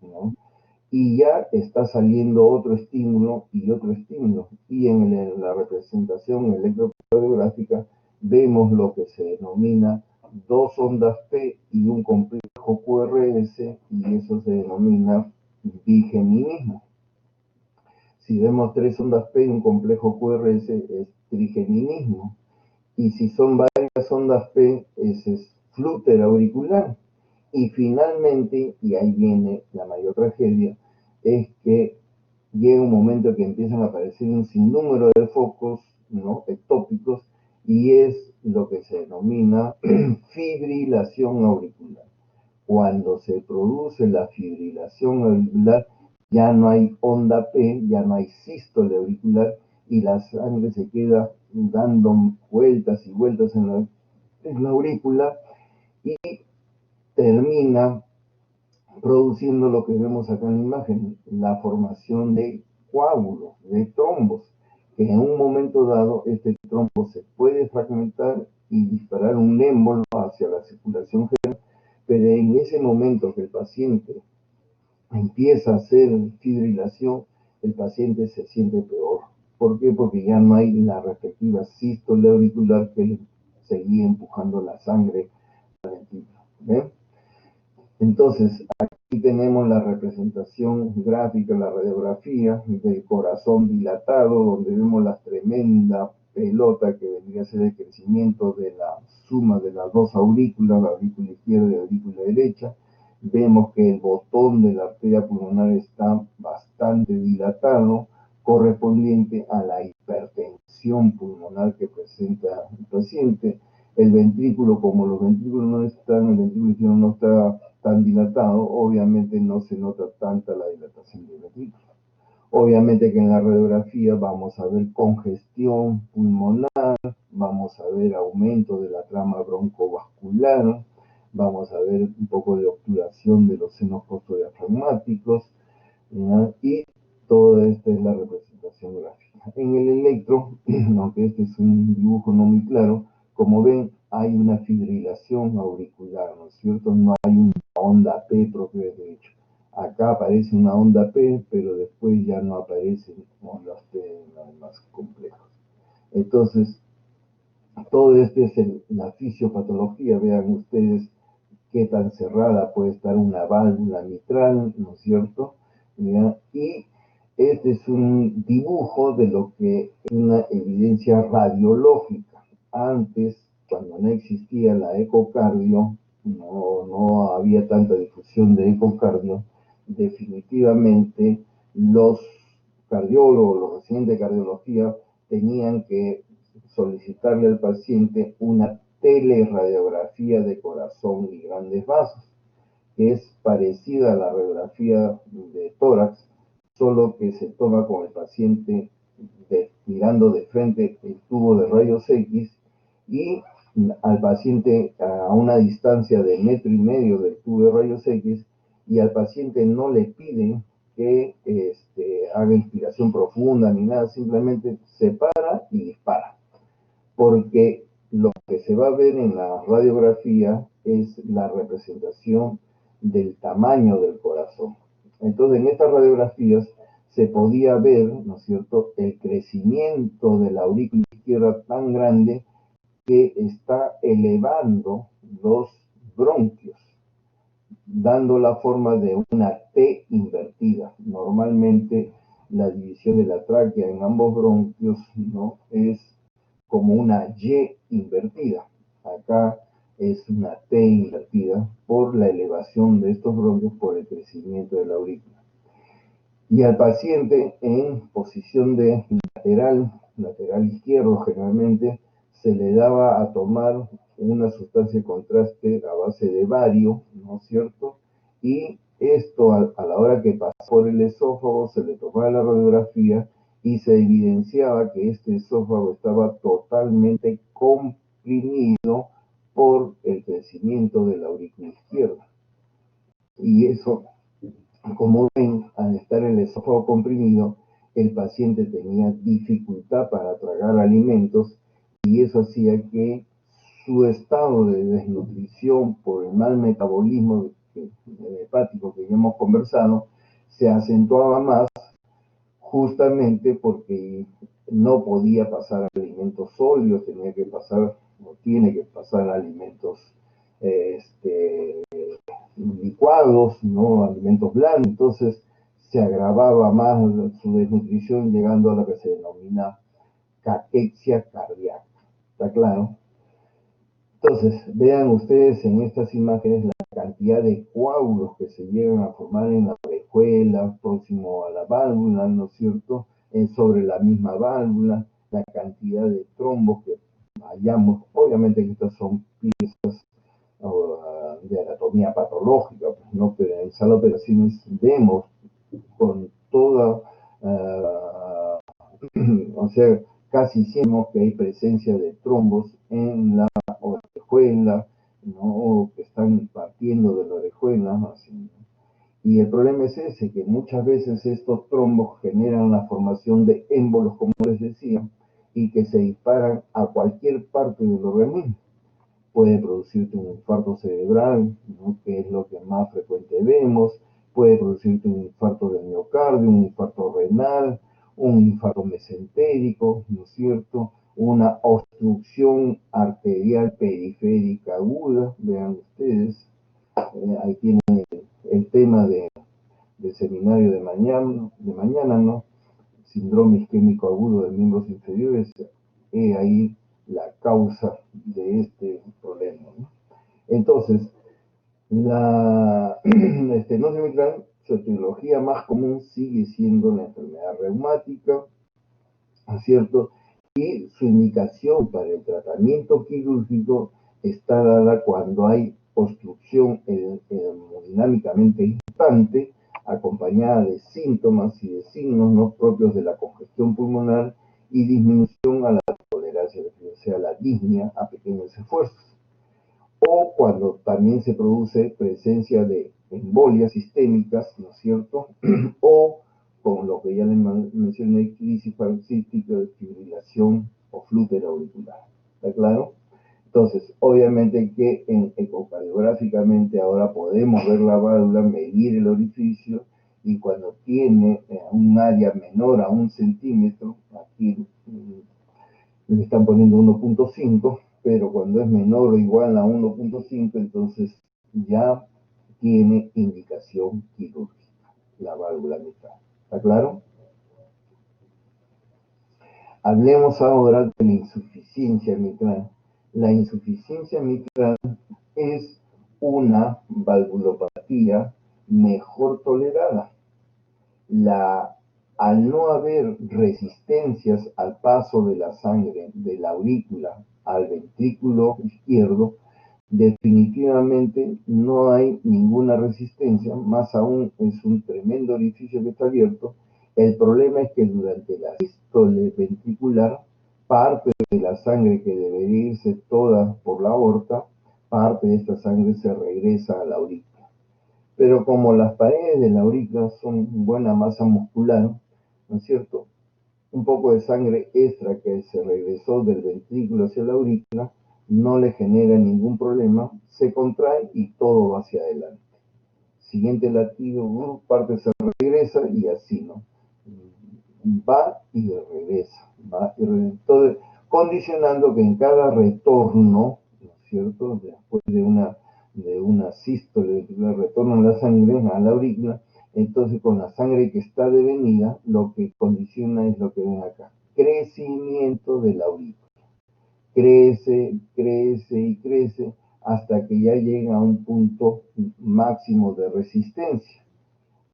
¿no? Y ya está saliendo otro estímulo y otro estímulo. Y en la representación electrocardiográfica vemos lo que se denomina dos ondas P y un complejo QRS, y eso se denomina bigeminismo. Si vemos tres ondas P y un complejo QRS, es trigeminismo. Y si son varias ondas P, ese es flúter auricular. Y finalmente, y ahí viene la mayor tragedia, es que llega un momento que empiezan a aparecer un sinnúmero de focos, ¿no? Ectópicos, y es lo que se denomina fibrilación auricular. Cuando se produce la fibrilación auricular, ya no hay onda P, ya no hay sístole auricular, y la sangre se queda dando vueltas y vueltas en la aurícula y termina produciendo lo que vemos acá en la imagen, la formación de coágulos, de trombos, que en un momento dado este trombo se puede fragmentar y disparar un émbolo hacia la circulación general, pero en ese momento que el paciente empieza a hacer fibrilación, el paciente se siente peor. ¿Por qué? Porque ya no hay la respectiva sístole auricular que seguía empujando la sangre al ventrículo. ¿Ven? Entonces, aquí tenemos la representación gráfica, la radiografía del corazón dilatado, donde vemos la tremenda pelota que vendría a ser el crecimiento de la suma de las dos aurículas, la aurícula izquierda y la aurícula derecha. Vemos que el botón de la arteria pulmonar está bastante dilatado, correspondiente a la hipertensión pulmonar que presenta el paciente. El ventrículo, como los ventrículos no están, el ventrículo izquierdo no está tan dilatado, obviamente no se nota tanta la dilatación del ventrículo. Obviamente que en la radiografía vamos a ver congestión pulmonar, vamos a ver aumento de la trama broncovascular, vamos a ver un poco de obturación de los senos postdiafragmáticos, ¿ya? Y toda esta es la representación gráfica. En el electro, aunque este es un dibujo no muy claro, como ven, hay una fibrilación auricular, ¿no es cierto? No hay una onda P propiamente dicho. Acá aparece una onda P, pero después ya no aparecen ondas P más complejos. Entonces, todo esto es la fisiopatología. Vean ustedes qué tan cerrada puede estar una válvula mitral, ¿no es cierto? ¿Ya? Y este es un dibujo de lo que es una evidencia radiológica. Antes, cuando no existía la ecocardio, no había tanta difusión de ecocardio, definitivamente los cardiólogos, los residentes de cardiología, tenían que solicitarle al paciente una teleradiografía de corazón y grandes vasos, que es parecida a la radiografía de tórax, solo que se toma con el paciente mirando de frente el tubo de rayos X y al paciente a una distancia de 1,5 metros del tubo de rayos X, y al paciente no le piden que haga inspiración profunda ni nada, simplemente se para y dispara, porque lo que se va a ver en la radiografía es la representación del tamaño del corazón. Entonces, en estas radiografías se podía ver, ¿no es cierto?, el crecimiento de la aurícula izquierda tan grande que está elevando los bronquios, dando la forma de una T invertida. Normalmente la división de la tráquea en ambos bronquios, ¿no?, es como una Y invertida. Acá es una T invertida por la elevación de estos bronquios por el crecimiento de la aurícula. Y al paciente en posición de lateral izquierdo generalmente, se le daba a tomar una sustancia de contraste a base de bario, ¿no es cierto? Y esto a la hora que pasó por el esófago se le tomaba la radiografía y se evidenciaba que este esófago estaba totalmente comprimido por el crecimiento de la aurícula izquierda. Y eso, como ven, al estar el esófago comprimido, el paciente tenía dificultad para tragar alimentos, y eso hacía que su estado de desnutrición por el mal metabolismo hepático que ya hemos conversado se acentuaba más, justamente porque no podía pasar alimentos sólidos, tenía que pasar, o tiene que pasar alimentos licuados, ¿no?, alimentos blandos. Entonces se agravaba más su desnutrición, llegando a lo que se denomina caquexia cardíaca. ¿Está claro? Entonces, vean ustedes en estas imágenes la cantidad de coágulos que se llegan a formar en la orejuela, próximo a la válvula, ¿no es cierto?, sobre la misma válvula, la cantidad de trombos que hallamos. Obviamente que estas son piezas de anatomía patológica, ¿no?, pero en sala de operaciones vemos con toda, o sea, casi siempre que hay presencia de trombos en la orejuela, ¿no?, que están partiendo de la orejuela, así. Y el problema es ese, que muchas veces estos trombos generan la formación de émbolos, como les decía, y que se disparan a cualquier parte del organismo. Puede producirte un infarto cerebral, ¿no?, que es lo que más frecuente vemos. Puede producirte un infarto del miocardio, un infarto renal, un infarto mesentérico, ¿no es cierto?, una obstrucción arterial periférica aguda. Vean ustedes, ahí tienen verán el tema del seminario de mañana, ¿no? Síndrome isquémico agudo de miembros inferiores, ahí la causa de este problema, ¿no? Entonces, la estenosis mitral, su etiología más común sigue siendo la enfermedad reumática, ¿no es cierto? Y su indicación para el tratamiento quirúrgico está dada cuando hay obstrucción hemodinámicamente importante, acompañada de síntomas y de signos no propios de la congestión pulmonar y disminución a la tolerancia, o sea, la disnea a pequeños esfuerzos. O cuando también se produce presencia de embolias sistémicas, ¿no es cierto? O con lo que ya les mencioné, crisis paroxística, fibrilación o flúter auricular. ¿Está claro? Entonces, obviamente que ecocardiográficamente ahora podemos ver la válvula, medir el orificio, y cuando tiene un área menor a 1 centímetro, aquí le están poniendo 1.5, pero cuando es menor o igual a 1.5, entonces ya tiene indicación quirúrgica, la válvula mitral. ¿Está claro? Hablemos ahora de la insuficiencia mitral. La insuficiencia mitral es una valvulopatía mejor tolerada. Al no haber resistencias al paso de la sangre de la aurícula al ventrículo izquierdo, definitivamente no hay ninguna resistencia, más aún es un tremendo orificio que está abierto. El problema es que durante la sístole ventricular, parte de la sangre que debería irse toda por la aorta, parte de esta sangre se regresa a la aurícula. Pero como las paredes de la aurícula son buena masa muscular, ¿no es cierto? Un poco de sangre extra que se regresó del ventrículo hacia la aurícula no le genera ningún problema, se contrae y todo va hacia adelante. Siguiente latido, parte se regresa y así, ¿no? Va y regresa, va y regresa. Entonces, condicionando que en cada retorno, ¿no es cierto? Después de una sístole, retorno la sangre a la aurícula, entonces con la sangre que está devenida, lo que condiciona es lo que ven acá. Crecimiento de la aurícula. Crece, crece y crece hasta que ya llega a un punto máximo de resistencia.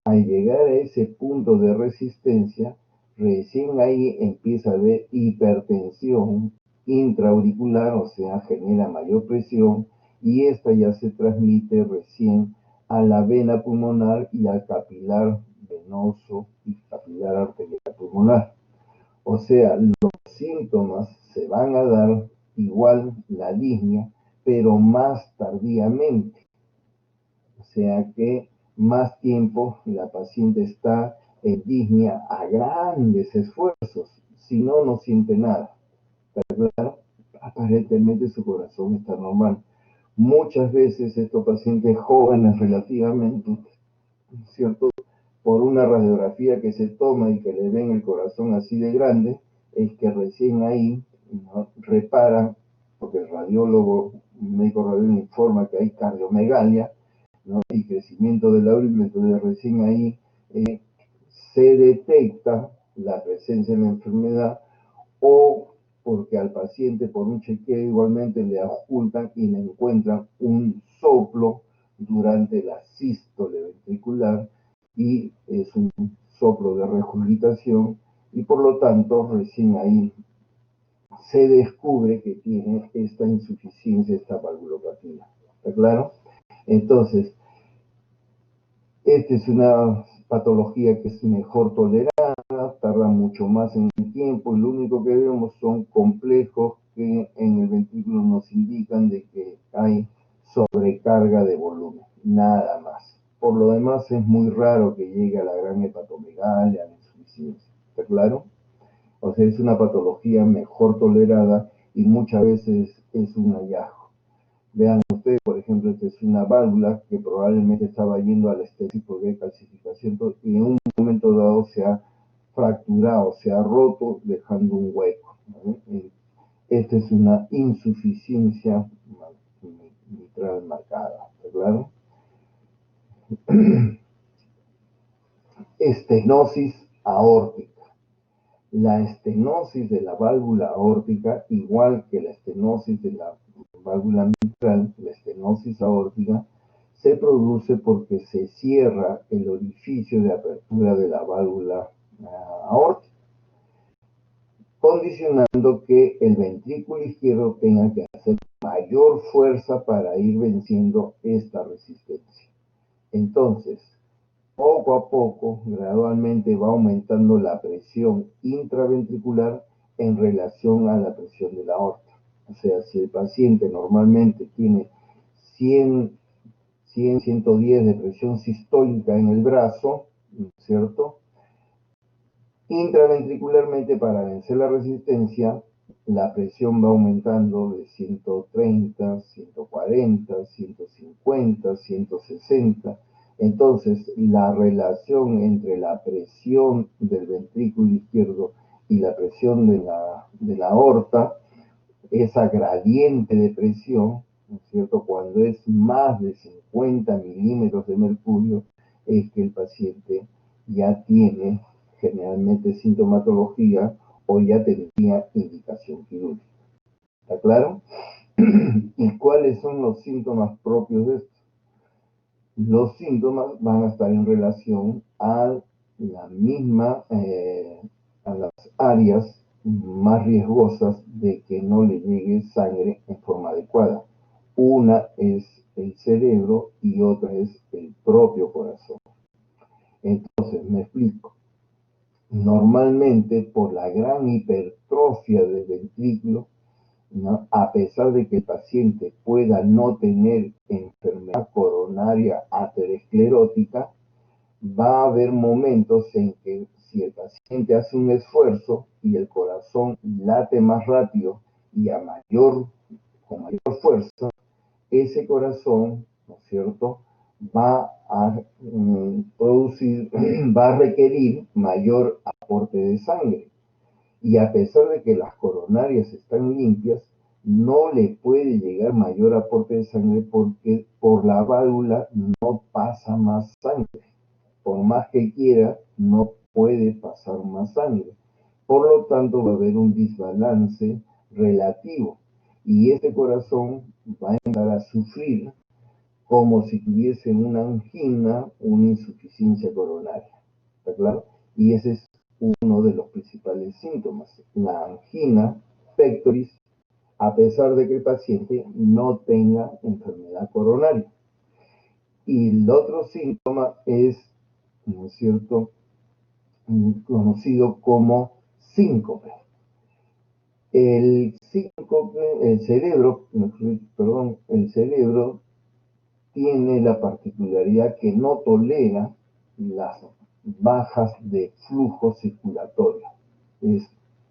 Al llegar a ese punto de resistencia, recién ahí empieza a haber hipertensión intraauricular, o sea, genera mayor presión, y esta ya se transmite recién a la vena pulmonar y al capilar venoso y capilar arterial pulmonar. O sea, los síntomas se van a dar igual la disnea, pero más tardíamente. O sea que más tiempo la paciente está en disnea a grandes esfuerzos, si no, no siente nada. ¿Verdad? Aparentemente su corazón está normal. Muchas veces estos pacientes jóvenes relativamente, ¿cierto? Por una radiografía que se toma y que le ven el corazón así de grande, es que recién ahí, ¿no?, reparan, porque el radiólogo, el médico radiólogo informa que hay cardiomegalia, ¿no?, y crecimiento de la aurícula, entonces recién ahí se detecta la presencia de la enfermedad, o porque al paciente por un chequeo igualmente le ocultan y le encuentran un soplo durante la sístole ventricular, y es un soplo de regurgitación, y por lo tanto recién ahí se descubre que tiene esta insuficiencia, esta valvulopatía. ¿Está claro? Entonces, esta es una patología que es mejor tolerada, tarda mucho más en el tiempo, y lo único que vemos son complejos que en el ventrículo nos indican de que hay sobrecarga de volumen, nada más. Por lo demás es muy raro que llegue a la gran hepatomegalia, a la insuficiencia. ¿Está claro? O sea, es una patología mejor tolerada y muchas veces es un hallazgo. Vean ustedes, por ejemplo, esta es una válvula que probablemente estaba yendo a la estesis porque hay calcificación, y en un momento dado se ha fracturado, se ha roto, dejando un hueco, ¿no? Esta es una insuficiencia mitral marcada, ¿está claro? Estenosis aórtica. La estenosis de la válvula aórtica, igual que la estenosis de la válvula mitral, la estenosis aórtica, se produce porque se cierra el orificio de apertura de la válvula aórtica, condicionando que el ventrículo izquierdo tenga que hacer mayor fuerza para ir venciendo esta resistencia. Entonces, poco a poco, gradualmente va aumentando la presión intraventricular en relación a la presión de la aorta. O sea, si el paciente normalmente tiene 110 de presión sistólica en el brazo, ¿cierto? Intraventricularmente, para vencer la resistencia, la presión va aumentando de 130, 140, 150, 160. Entonces, la relación entre la presión del ventrículo izquierdo y la presión de la aorta, esa gradiente de presión, ¿no es cierto? Cuando es más de 50 milímetros de mercurio, es que el paciente ya tiene generalmente sintomatología o ya tendría indicación quirúrgica. ¿Está claro? ¿Y cuáles son los síntomas propios de esto? Los síntomas van a estar en relación a la misma, a las áreas más riesgosas de que no le llegue sangre en forma adecuada. Una es el cerebro y otra es el propio corazón. Entonces, me explico. Normalmente, por la gran hipertrofia del ventrículo, ¿no? A pesar de que el paciente pueda no tener enfermedad coronaria aterosclerótica, va a haber momentos en que si el paciente hace un esfuerzo y el corazón late más rápido y con mayor fuerza, ese corazón, ¿no es cierto?, va a producir, va a requerir mayor aporte de sangre. Y a pesar de que las coronarias están limpias, no le puede llegar mayor aporte de sangre porque por la válvula no pasa más sangre. Por más que quiera, no puede pasar más sangre. Por lo tanto, va a haber un desbalance relativo y este corazón va a empezar a sufrir como si tuviese una angina, una insuficiencia coronaria. ¿Está claro? Y ese es uno de los principales síntomas, la angina pectoris, a pesar de que el paciente no tenga enfermedad coronaria. Y el otro síntoma es, ¿no es cierto?, conocido como síncope. El síncope, el cerebro tiene la particularidad que no tolera las bajas de flujo circulatorio,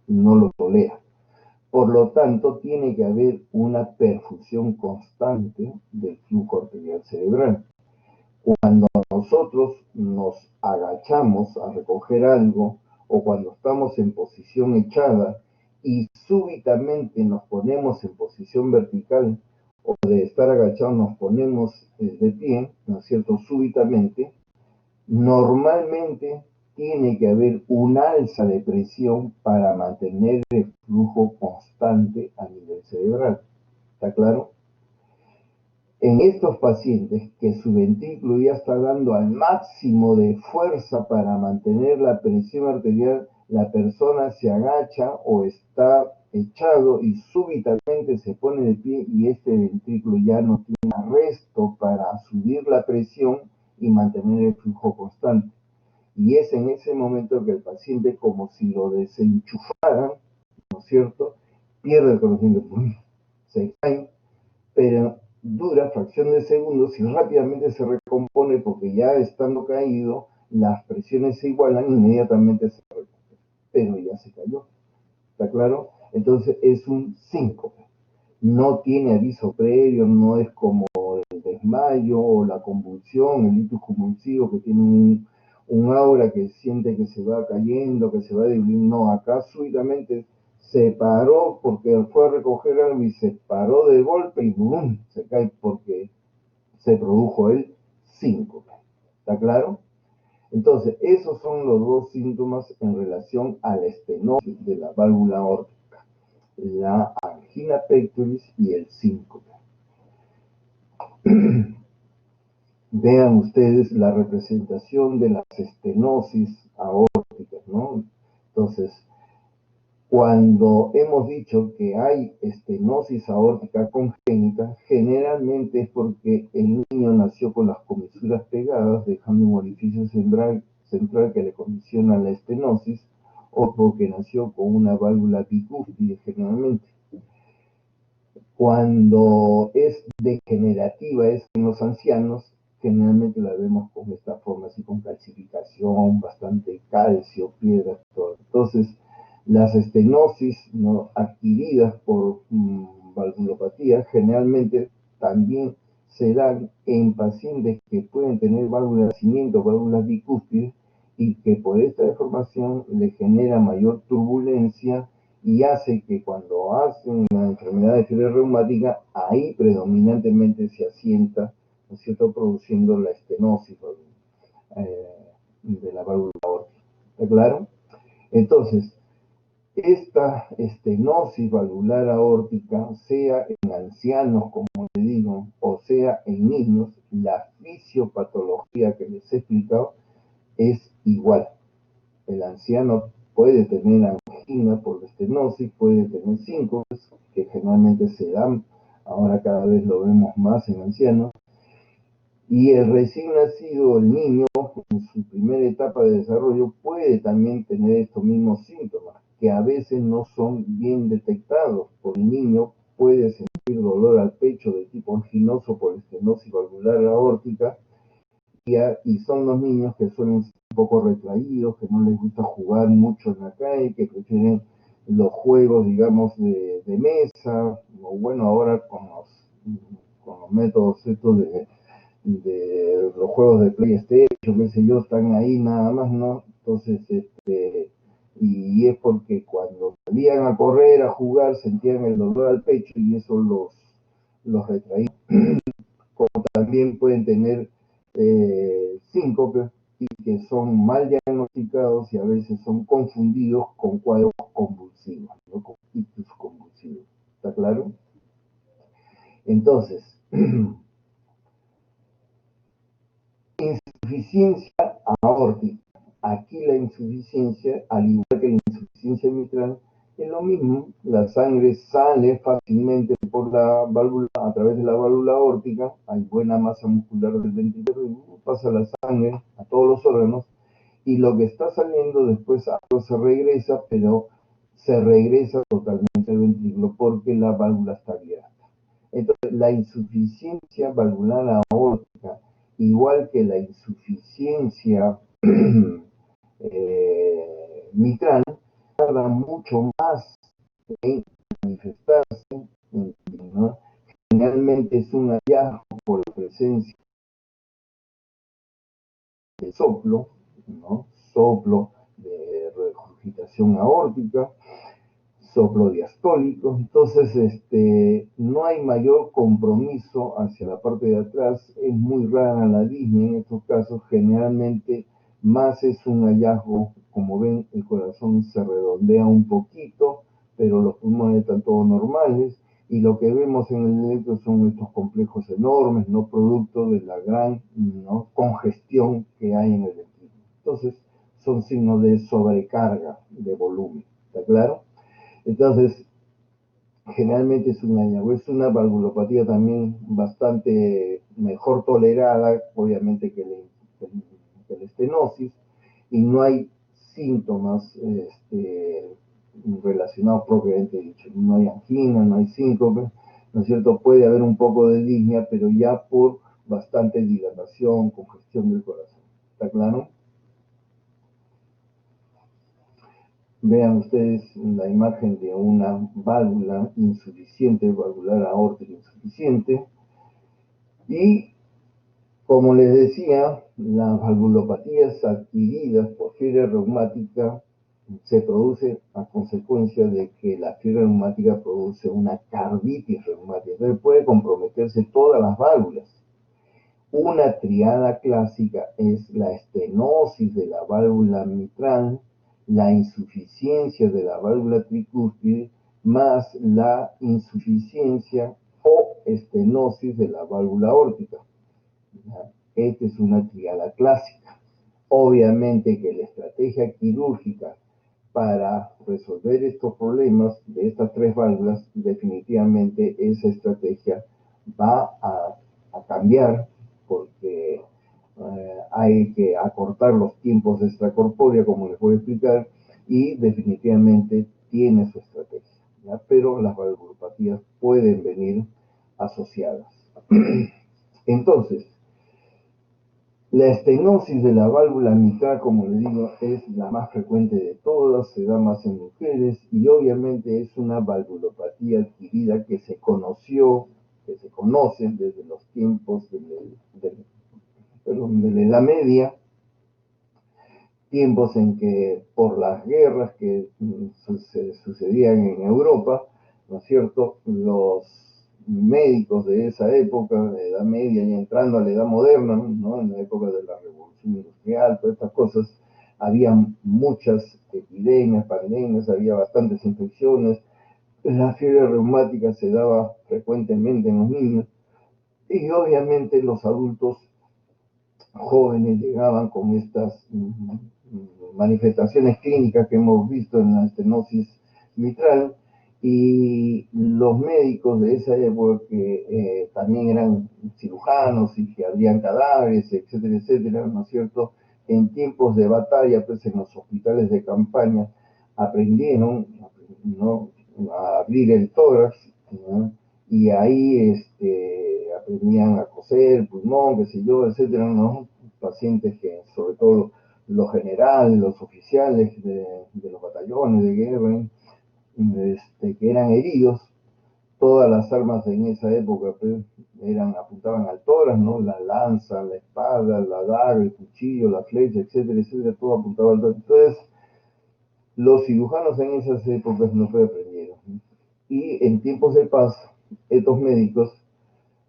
no lo tolera. Por lo tanto, tiene que haber una perfusión constante del flujo arterial cerebral. Cuando nosotros nos agachamos a recoger algo o cuando estamos en posición echada y súbitamente nos ponemos en posición vertical o de estar agachados nos ponemos de pie, ¿no es cierto?, súbitamente, normalmente tiene que haber un alza de presión para mantener el flujo constante a nivel cerebral. ¿Está claro? En estos pacientes que su ventrículo ya está dando al máximo de fuerza para mantener la presión arterial, la persona se agacha o está echado y súbitamente se pone de pie y este ventrículo ya no tiene arresto para subir la presión y mantener el flujo constante. Y es en ese momento que el paciente, como si lo desenchufaran, ¿no es cierto?, pierde el conocimiento, se cae, pero dura fracción de segundos y rápidamente se recompone porque ya estando caído, las presiones se igualan y inmediatamente se recupera. Pero ya se cayó. ¿Está claro? Entonces es un síncope. No tiene aviso previo, no es como el desmayo o la convulsión, el ictus convulsivo que tiene un aura que siente que se va cayendo, que se va diluyendo. No, acá súbitamente se paró porque fue a recoger algo y se paró de golpe y ¡bum!, se cae porque se produjo el síncope. ¿Está claro? Entonces, esos son los dos síntomas en relación a la estenosis de la válvula aórtica, la angina pectoris y el síncope. Vean ustedes la representación de las estenosis aórticas, ¿no? Entonces, cuando hemos dicho que hay estenosis aórtica congénita, generalmente es porque el niño nació con las comisuras pegadas, dejando un orificio central que le condiciona la estenosis, o porque nació con una válvula bicúspide generalmente. Cuando es degenerativa, es en los ancianos, generalmente la vemos con esta forma, así con calcificación, bastante calcio, piedras, todo. Entonces, las estenosis, ¿no?, adquiridas por valvulopatía generalmente también se dan en pacientes que pueden tener válvulas de nacimiento, válvulas bicúspides, y que por esta deformación le genera mayor turbulencia y hace que cuando hacen la enfermedad de fiebre reumática, ahí predominantemente se asienta, ¿no es cierto?, produciendo la estenosis de la válvula aórtica. ¿Está claro? Entonces, esta estenosis valvular aórtica, sea en ancianos, como le digo, o sea en niños, la fisiopatología que les he explicado es igual. El anciano puede tener angina por estenosis, puede tener síncopes, que generalmente se dan, ahora cada vez lo vemos más en ancianos, y el recién nacido, el niño, en su primera etapa de desarrollo, puede también tener estos mismos síntomas, que a veces no son bien detectados. Por el niño puede sentir dolor al pecho de tipo anginoso por estenosis valvular aórtica, y son los niños que suelen ser un poco retraídos, que no les gusta jugar mucho en la calle, que prefieren los juegos, digamos, de mesa, o bueno, ahora con los métodos estos de los juegos de PlayStation, qué sé yo, están ahí nada más, ¿no? Entonces, y es porque cuando salían a correr, a jugar, sentían el dolor al pecho y eso los retraía. Como también pueden tener síncope y que son mal diagnosticados y a veces son confundidos con cuadros convulsivos, ¿no?, con ictus convulsivos. ¿Está claro? Entonces, insuficiencia aórtica. Aquí la insuficiencia, al igual que la insuficiencia mitral, es lo mismo. La sangre sale fácilmente por la válvula, a través de la válvula aórtica, hay buena masa muscular del ventrículo, pasa la sangre a todos los órganos, y lo que está saliendo después algo se regresa, pero se regresa totalmente al ventrículo porque la válvula está abierta. Entonces, la insuficiencia valvular aórtica, igual que la insuficiencia mitral, tarda mucho más en manifestarse, ¿no? Generalmente es un hallazgo por la presencia de soplo, ¿no?, soplo de regurgitación aórtica, soplo diastólico. Entonces, no hay mayor compromiso hacia la parte de atrás, es muy rara la disnea en estos casos, generalmente más es un hallazgo. Como ven, el corazón se redondea un poquito, pero los pulmones están todos normales, y lo que vemos en el electro son estos complejos enormes, no producto de la gran, ¿no?, congestión que hay en el ventrículo. Entonces, son signos de sobrecarga de volumen. ¿Está claro? Entonces, generalmente es una valvulopatía también bastante mejor tolerada, obviamente, que la estenosis, y no hay síntomas relacionados propiamente dicho. No hay angina, no hay síncope, ¿no es cierto? Puede haber un poco de disnea, pero ya por bastante dilatación, congestión del corazón. ¿Está claro? Vean ustedes la imagen de una válvula insuficiente, valvular aórtica insuficiente. Y como les decía, las valvulopatías adquiridas por fiebre reumática se produce a consecuencia de que la fiebre reumática produce una carditis reumática. Entonces puede comprometerse todas las válvulas. Una triada clásica es la estenosis de la válvula mitral, la insuficiencia de la válvula tricúspide, más la insuficiencia o estenosis de la válvula aórtica. Esta es una triada clásica. Obviamente que la estrategia quirúrgica para resolver estos problemas de estas tres válvulas, definitivamente esa estrategia va a cambiar porque hay que acortar los tiempos de extracorpórea, como les voy a explicar, y definitivamente tiene su estrategia, ¿ya? Pero las valvulopatías pueden venir asociadas. Entonces, la estenosis de la válvula mitral, como le digo, es la más frecuente de todas, se da más en mujeres y obviamente es una valvulopatía adquirida que se conoció, que se conoce desde los tiempos de la Edad Media, tiempos en que por las guerras que sucedían en Europa, ¿no es cierto?, los médicos de esa época, de Edad Media y entrando a la Edad Moderna, ¿no?, en la época de la Revolución Industrial, todas estas cosas, había muchas epidemias, pandemias, había bastantes infecciones, la fiebre reumática se daba frecuentemente en los niños y obviamente los adultos jóvenes llegaban con estas manifestaciones clínicas que hemos visto en la estenosis mitral y los médicos de esa época que también eran cirujanos y que abrían cadáveres, etcétera, etcétera, ¿no es cierto? En tiempos de batalla, pues en los hospitales de campaña aprendieron, ¿no?, a abrir el tórax, ¿no?, y ahí aprendían a coser, pulmón, qué sé yo, etcétera, ¿no? Pacientes que, sobre todo los generales, los oficiales de los batallones de guerra, que eran heridos, todas las armas en esa época pues, apuntaban al tórax, ¿no? La lanza, la espada, la daga, el cuchillo, la flecha, etcétera, etcétera, todo apuntaba al tórax. Entonces, los cirujanos en esas épocas no fue aprendieron. Y en tiempos de paz, estos médicos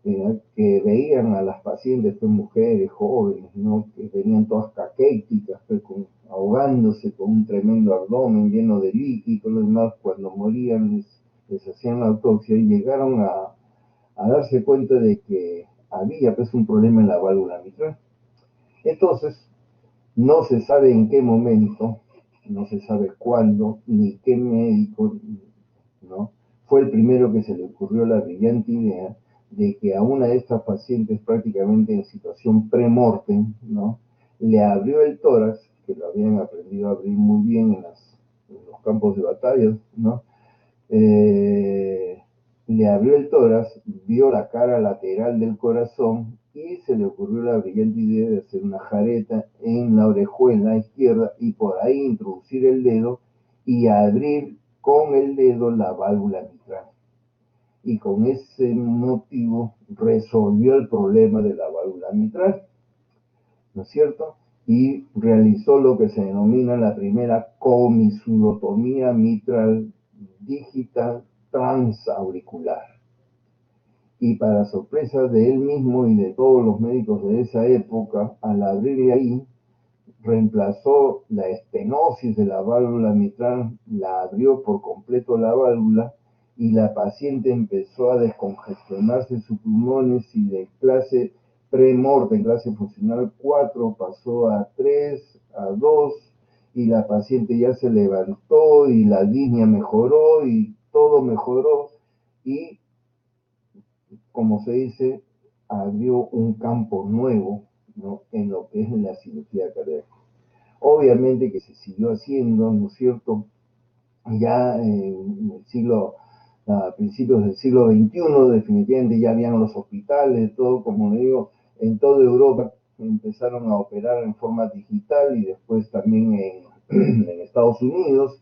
que veían a las pacientes, pues, mujeres jóvenes, ¿no?, que venían todas caquéticas, pues, ahogándose con un tremendo abdomen lleno de líquido, lo demás, cuando morían les hacían la autopsia y llegaron a darse cuenta de que había pues un problema en la válvula mitral. Entonces, no se sabe en qué momento, no se sabe cuándo, ni qué médico, ¿no?, fue el primero que se le ocurrió la brillante idea de que a una de estas pacientes prácticamente en situación pre-mortem, ¿no?, le abrió el tórax, que lo habían aprendido a abrir muy bien en los campos de batalla, ¿no? Le abrió el tórax, vio la cara lateral del corazón y se le ocurrió la brillante idea de hacer una jareta en la orejuela izquierda y por ahí introducir el dedo y abrir con el dedo la válvula mitral. Y con ese motivo resolvió el problema de la válvula mitral, ¿no es cierto? Y realizó lo que se denomina la primera comisurotomía mitral digital transauricular. Y para sorpresa de él mismo y de todos los médicos de esa época, al abrirle ahí, reemplazó la estenosis de la válvula mitral, la abrió por completo la válvula y la paciente empezó a descongestionarse sus pulmones y de clase pre-mortem, clase funcional 4, pasó a 3, a 2 y la paciente ya se levantó y la disnea mejoró y todo mejoró y, como se dice, abrió un campo nuevo, ¿no?, en lo que es la cirugía cardíaca. Obviamente que se siguió haciendo, ¿no es cierto? Ya en el siglo, a principios del siglo XXI, definitivamente ya habían los hospitales, todo, como digo, en toda Europa empezaron a operar en forma digital y después también en Estados Unidos.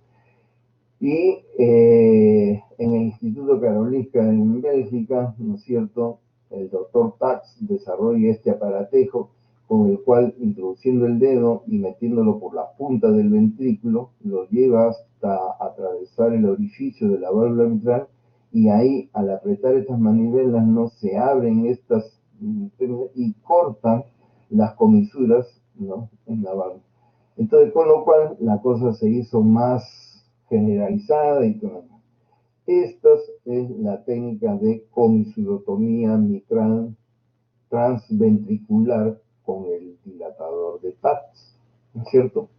Y en el Instituto Karolinska en Bélgica, ¿no es cierto?, el doctor Tax desarrolla este aparatejo con el cual, introduciendo el dedo y metiéndolo por la punta del ventrículo, lo lleva hasta atravesar el orificio de la válvula mitral y ahí, al apretar estas manivelas, no se abren estas y cortan las comisuras, ¿no?, en la válvula. Entonces, con lo cual la cosa se hizo más generalizada y todo. Esta es la técnica de comisurotomía mitral transventricular con el dilatador de TAPS, ¿no es cierto?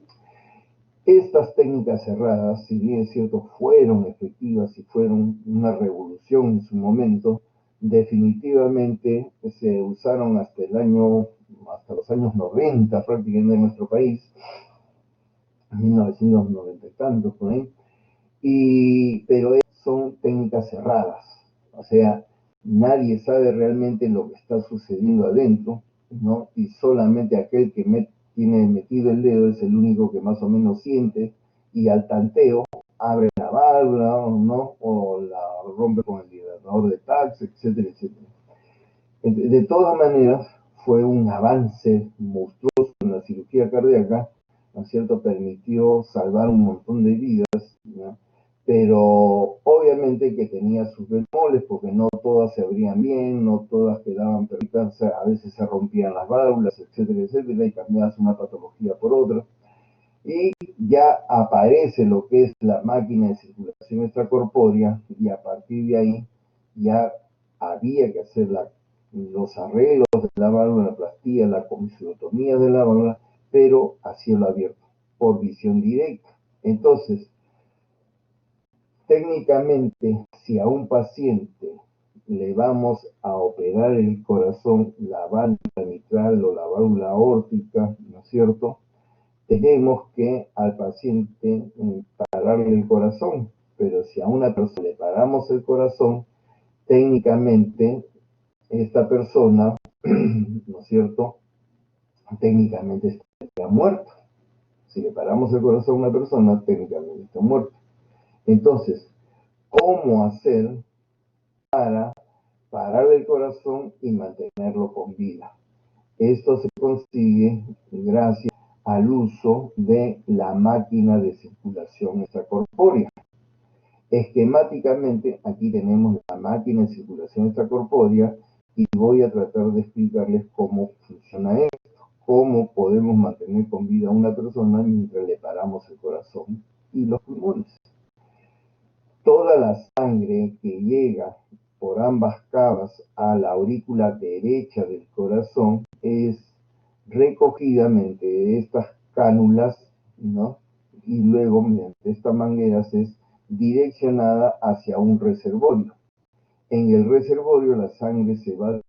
Estas técnicas cerradas, si bien es cierto, fueron efectivas y fueron una revolución en su momento, definitivamente se usaron hasta los años 90 prácticamente en nuestro país, 1990 y tantos por ahí, pero son técnicas cerradas, o sea, nadie sabe realmente lo que está sucediendo adentro, ¿no? Y solamente aquel que tiene metido el dedo es el único que más o menos siente, y al tanteo abre la válvula, ¿no?, o la rompe con el dilatador de TAPS, etcétera, etcétera. De todas maneras, fue un avance monstruoso en la cirugía cardíaca, ¿no es cierto? Permitió salvar un montón de vidas, ¿no? Pero obviamente que tenía sus bemoles, porque no todas se abrían bien, no todas quedaban perfectas, a veces se rompían las válvulas, etcétera, etcétera, y cambiabas una patología por otra. Y ya aparece lo que es la máquina de circulación extracorpórea, y a partir de ahí ya había que hacer los arreglos de la válvula, la plastía, la comisurotomía de la válvula, pero a cielo abierto, por visión directa. Entonces, técnicamente, si a un paciente le vamos a operar el corazón, la válvula mitral o la válvula aórtica, ¿no es cierto?, tenemos que al paciente pararle el corazón, pero si a una persona le paramos el corazón, técnicamente esta persona, ¿no es cierto?, técnicamente está muerta. Si le paramos el corazón a una persona, técnicamente está muerta. Entonces, ¿cómo hacer para pararle el corazón y mantenerlo con vida? Esto se consigue gracias al uso de la máquina de circulación extracorpórea. Esquemáticamente, aquí tenemos la máquina de circulación extracorpórea y voy a tratar de explicarles cómo funciona esto, cómo podemos mantener con vida a una persona mientras le paramos el corazón y los pulmones. Toda la sangre que llega por ambas cavas a la aurícula derecha del corazón es recogida mediante estas cánulas, ¿no?, y luego mediante estas mangueras es direccionada hacia un reservorio. En el reservorio la sangre se va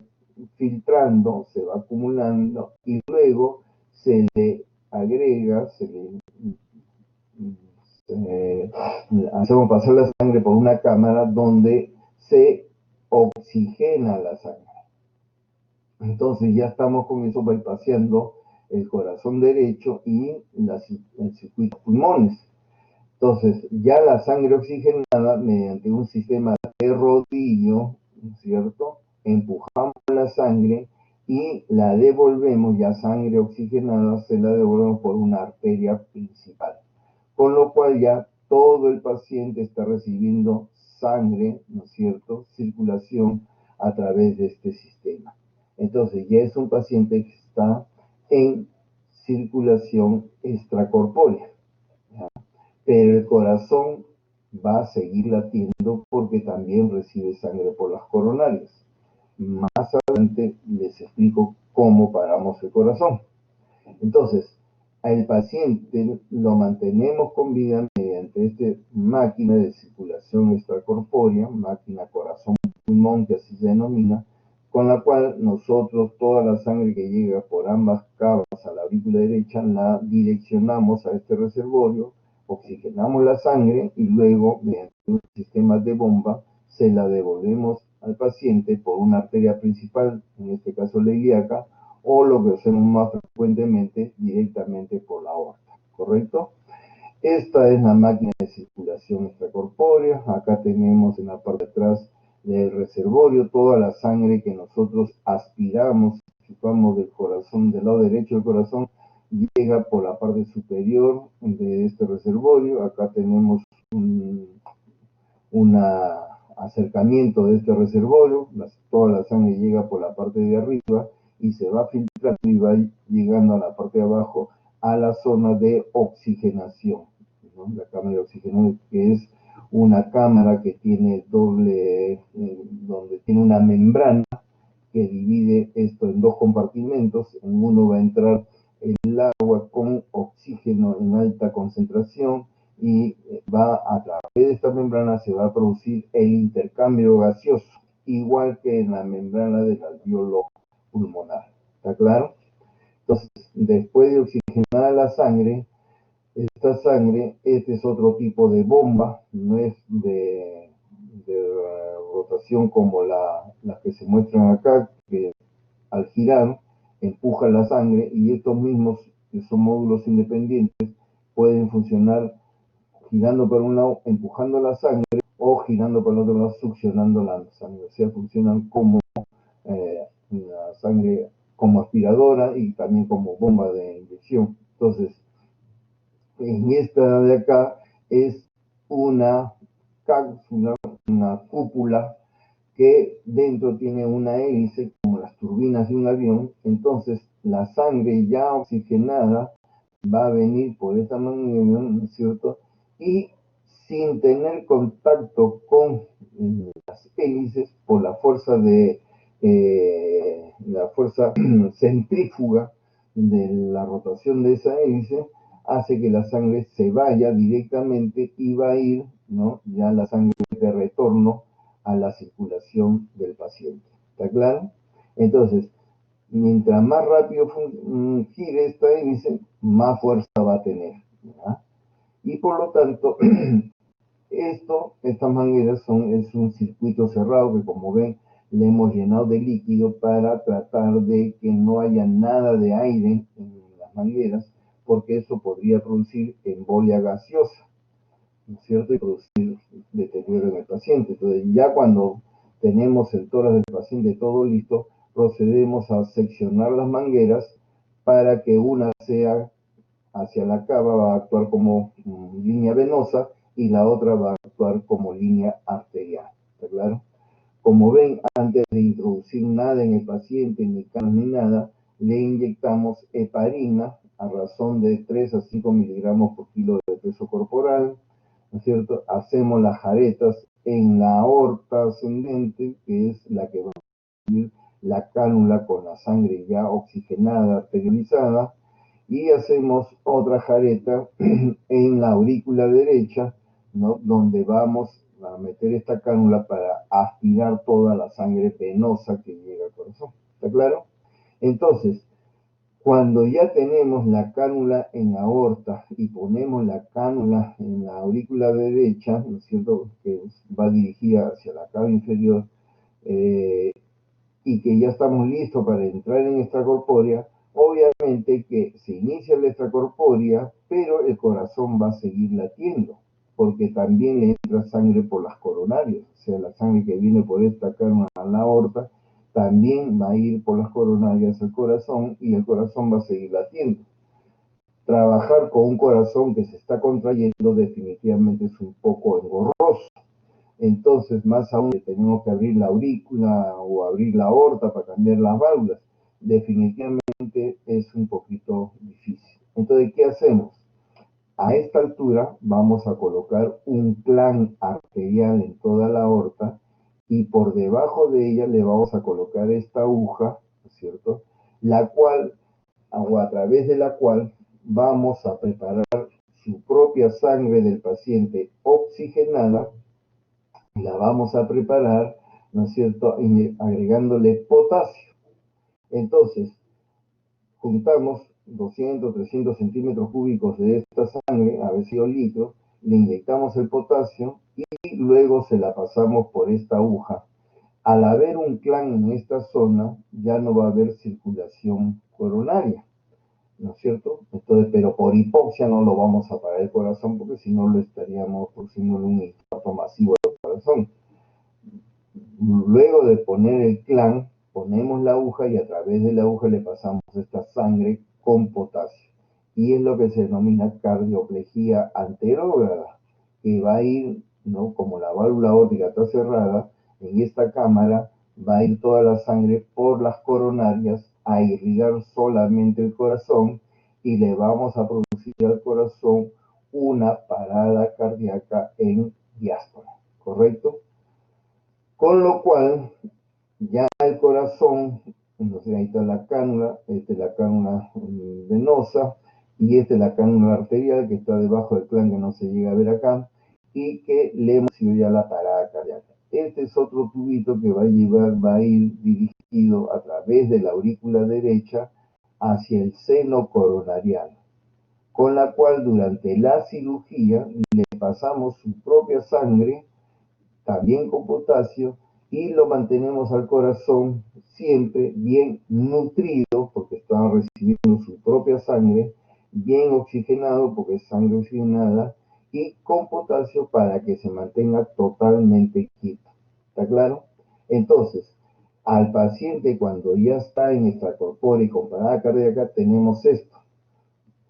filtrando, se va acumulando y luego se le agrega, hacemos pasar la sangre por una cámara donde se oxigena la sangre. Entonces ya estamos con eso bypaseando el corazón derecho y el circuito de pulmones. Entonces ya la sangre oxigenada mediante un sistema de rodillo, ¿no es cierto?, empujamos la sangre y la devolvemos, ya sangre oxigenada, se la devolvemos por una arteria principal. Con lo cual ya todo el paciente está recibiendo sangre, ¿no es cierto?, circulación a través de este sistema. Entonces ya es un paciente que está en circulación extracorpórea, ¿ya? Pero el corazón va a seguir latiendo porque también recibe sangre por las coronarias. Más adelante les explico cómo paramos el corazón. Entonces, al paciente lo mantenemos con vida mediante esta máquina de circulación extracorpórea, máquina corazón-pulmón que así se denomina, con la cual nosotros toda la sangre que llega por ambas cavas a la aurícula derecha la direccionamos a este reservorio, oxigenamos la sangre y luego mediante un sistema de bomba se la devolvemos al paciente por una arteria principal, en este caso la ilíaca, o lo que hacemos más frecuentemente directamente por la aorta, ¿correcto? Esta es la máquina de circulación extracorpórea. Acá tenemos en la parte de atrás del reservorio toda la sangre que nosotros aspiramos, chupamos del corazón, del lado derecho del corazón, llega por la parte superior de este reservorio. Acá tenemos un acercamiento de este reservorio, toda la sangre llega por la parte de arriba y se va filtrando y va llegando a la parte de abajo a la zona de oxigenación, ¿no? La cámara de oxigenación, que es una cámara que tiene donde tiene una membrana que divide esto en dos compartimentos. En uno va a entrar el agua con oxígeno en alta concentración y va a través de esta membrana se va a producir el intercambio gaseoso, igual que en la membrana del alveolo pulmonar. ¿Está claro? Entonces, después de oxigenar la sangre, esta sangre, este es otro tipo de bomba, no es de rotación como las que se muestran acá, que al girar empuja la sangre, y estos mismos, que son módulos independientes, pueden funcionar girando por un lado, empujando la sangre, o girando por el otro lado, succionando la sangre. O sea, funcionan como la sangre como aspiradora y también como bomba de inyección. Entonces, en esta de acá es una cápsula, una cúpula que dentro tiene una hélice como las turbinas de un avión. Entonces la sangre ya oxigenada va a venir por esta manera, ¿no es cierto? Y sin tener contacto con las hélices, por la fuerza centrífuga de la rotación de esa hélice, hace que la sangre se vaya directamente y va a ir, ¿no? Ya la sangre de retorno a la circulación del paciente. ¿Está claro? Entonces, mientras más rápido gire esta hélice, más fuerza va a tener, ¿ya? Y por lo tanto, estas mangueras es un circuito cerrado que, como ven, le hemos llenado de líquido para tratar de que no haya nada de aire en las mangueras, porque eso podría producir embolia gaseosa, ¿no es cierto? Y producir deterioro en el paciente. Entonces, ya cuando tenemos el tórax del paciente todo listo, procedemos a seccionar las mangueras para que una sea hacia la cava, va a actuar como línea venosa, y la otra va a actuar como línea arterial. ¿Está claro? Como ven, antes de introducir nada en el paciente, ni cánulas ni nada, le inyectamos heparina a razón de 3 a 5 miligramos por kilo de peso corporal, ¿no es cierto? Hacemos las jaretas en la aorta ascendente, que es la que va a recibir la cánula con la sangre ya oxigenada, arterializada, y hacemos otra jareta en la aurícula derecha, ¿no? Donde vamos a meter esta cánula para aspirar toda la sangre venosa que llega al corazón. ¿Está claro? Entonces, cuando ya tenemos la cánula en la aorta y ponemos la cánula en la aurícula derecha, ¿no es cierto?, que va dirigida hacia la cava inferior, y que ya estamos listos para entrar en extracorpórea, obviamente que se inicia la extracorpórea, pero el corazón va a seguir latiendo, porque también le entra sangre por las coronarias, o sea, la sangre que viene por esta cánula a la aorta también va a ir por las coronarias al corazón, y el corazón va a seguir latiendo. Trabajar con un corazón que se está contrayendo definitivamente es un poco engorroso. Entonces, más aún, tenemos que abrir la aurícula o abrir la aorta para cambiar las válvulas. Definitivamente es un poquito difícil. Entonces, ¿qué hacemos? A esta altura vamos a colocar un plan arterial en toda la aorta, y por debajo de ella le vamos a colocar esta aguja, ¿no es cierto?, la cual, o a través de la cual vamos a preparar su propia sangre del paciente oxigenada. La vamos a preparar, ¿no es cierto?, agregándole potasio. Entonces, juntamos 200, 300 centímetros cúbicos de esta sangre, a veces litros, le inyectamos el potasio y luego se la pasamos por esta aguja. Al haber un clan en esta zona, ya no va a haber circulación coronaria, ¿no es cierto? Entonces, pero por hipoxia no lo vamos a parar el corazón, porque si no lo estaríamos produciendo un infarto masivo del corazón. Luego de poner el clan, ponemos la aguja y a través de la aguja le pasamos esta sangre con potasio. Y es lo que se denomina cardioplejía anterógrada, que va a ir, ¿no?, como la válvula aórtica está cerrada, en esta cámara va a ir toda la sangre por las coronarias a irrigar solamente el corazón y le vamos a producir al corazón una parada cardíaca en diástole, ¿correcto? Con lo cual, ya el corazón, entonces ahí está la cánula, esta es la cánula venosa, y esta es la cánula arterial que está debajo del plan que no se llega a ver acá, y que le hemos ido ya la parada cardíaca. Este es otro tubito que va a ir dirigido a través de la aurícula derecha hacia el seno coronarial, con la cual durante la cirugía le pasamos su propia sangre, también con potasio, y lo mantenemos al corazón siempre bien nutrido, porque está recibiendo su propia sangre, bien oxigenado, porque es sangre oxigenada, y con potasio para que se mantenga totalmente quieto. ¿Está claro? Entonces, al paciente cuando ya está en extracorpóreo y con parada cardíaca, tenemos esto.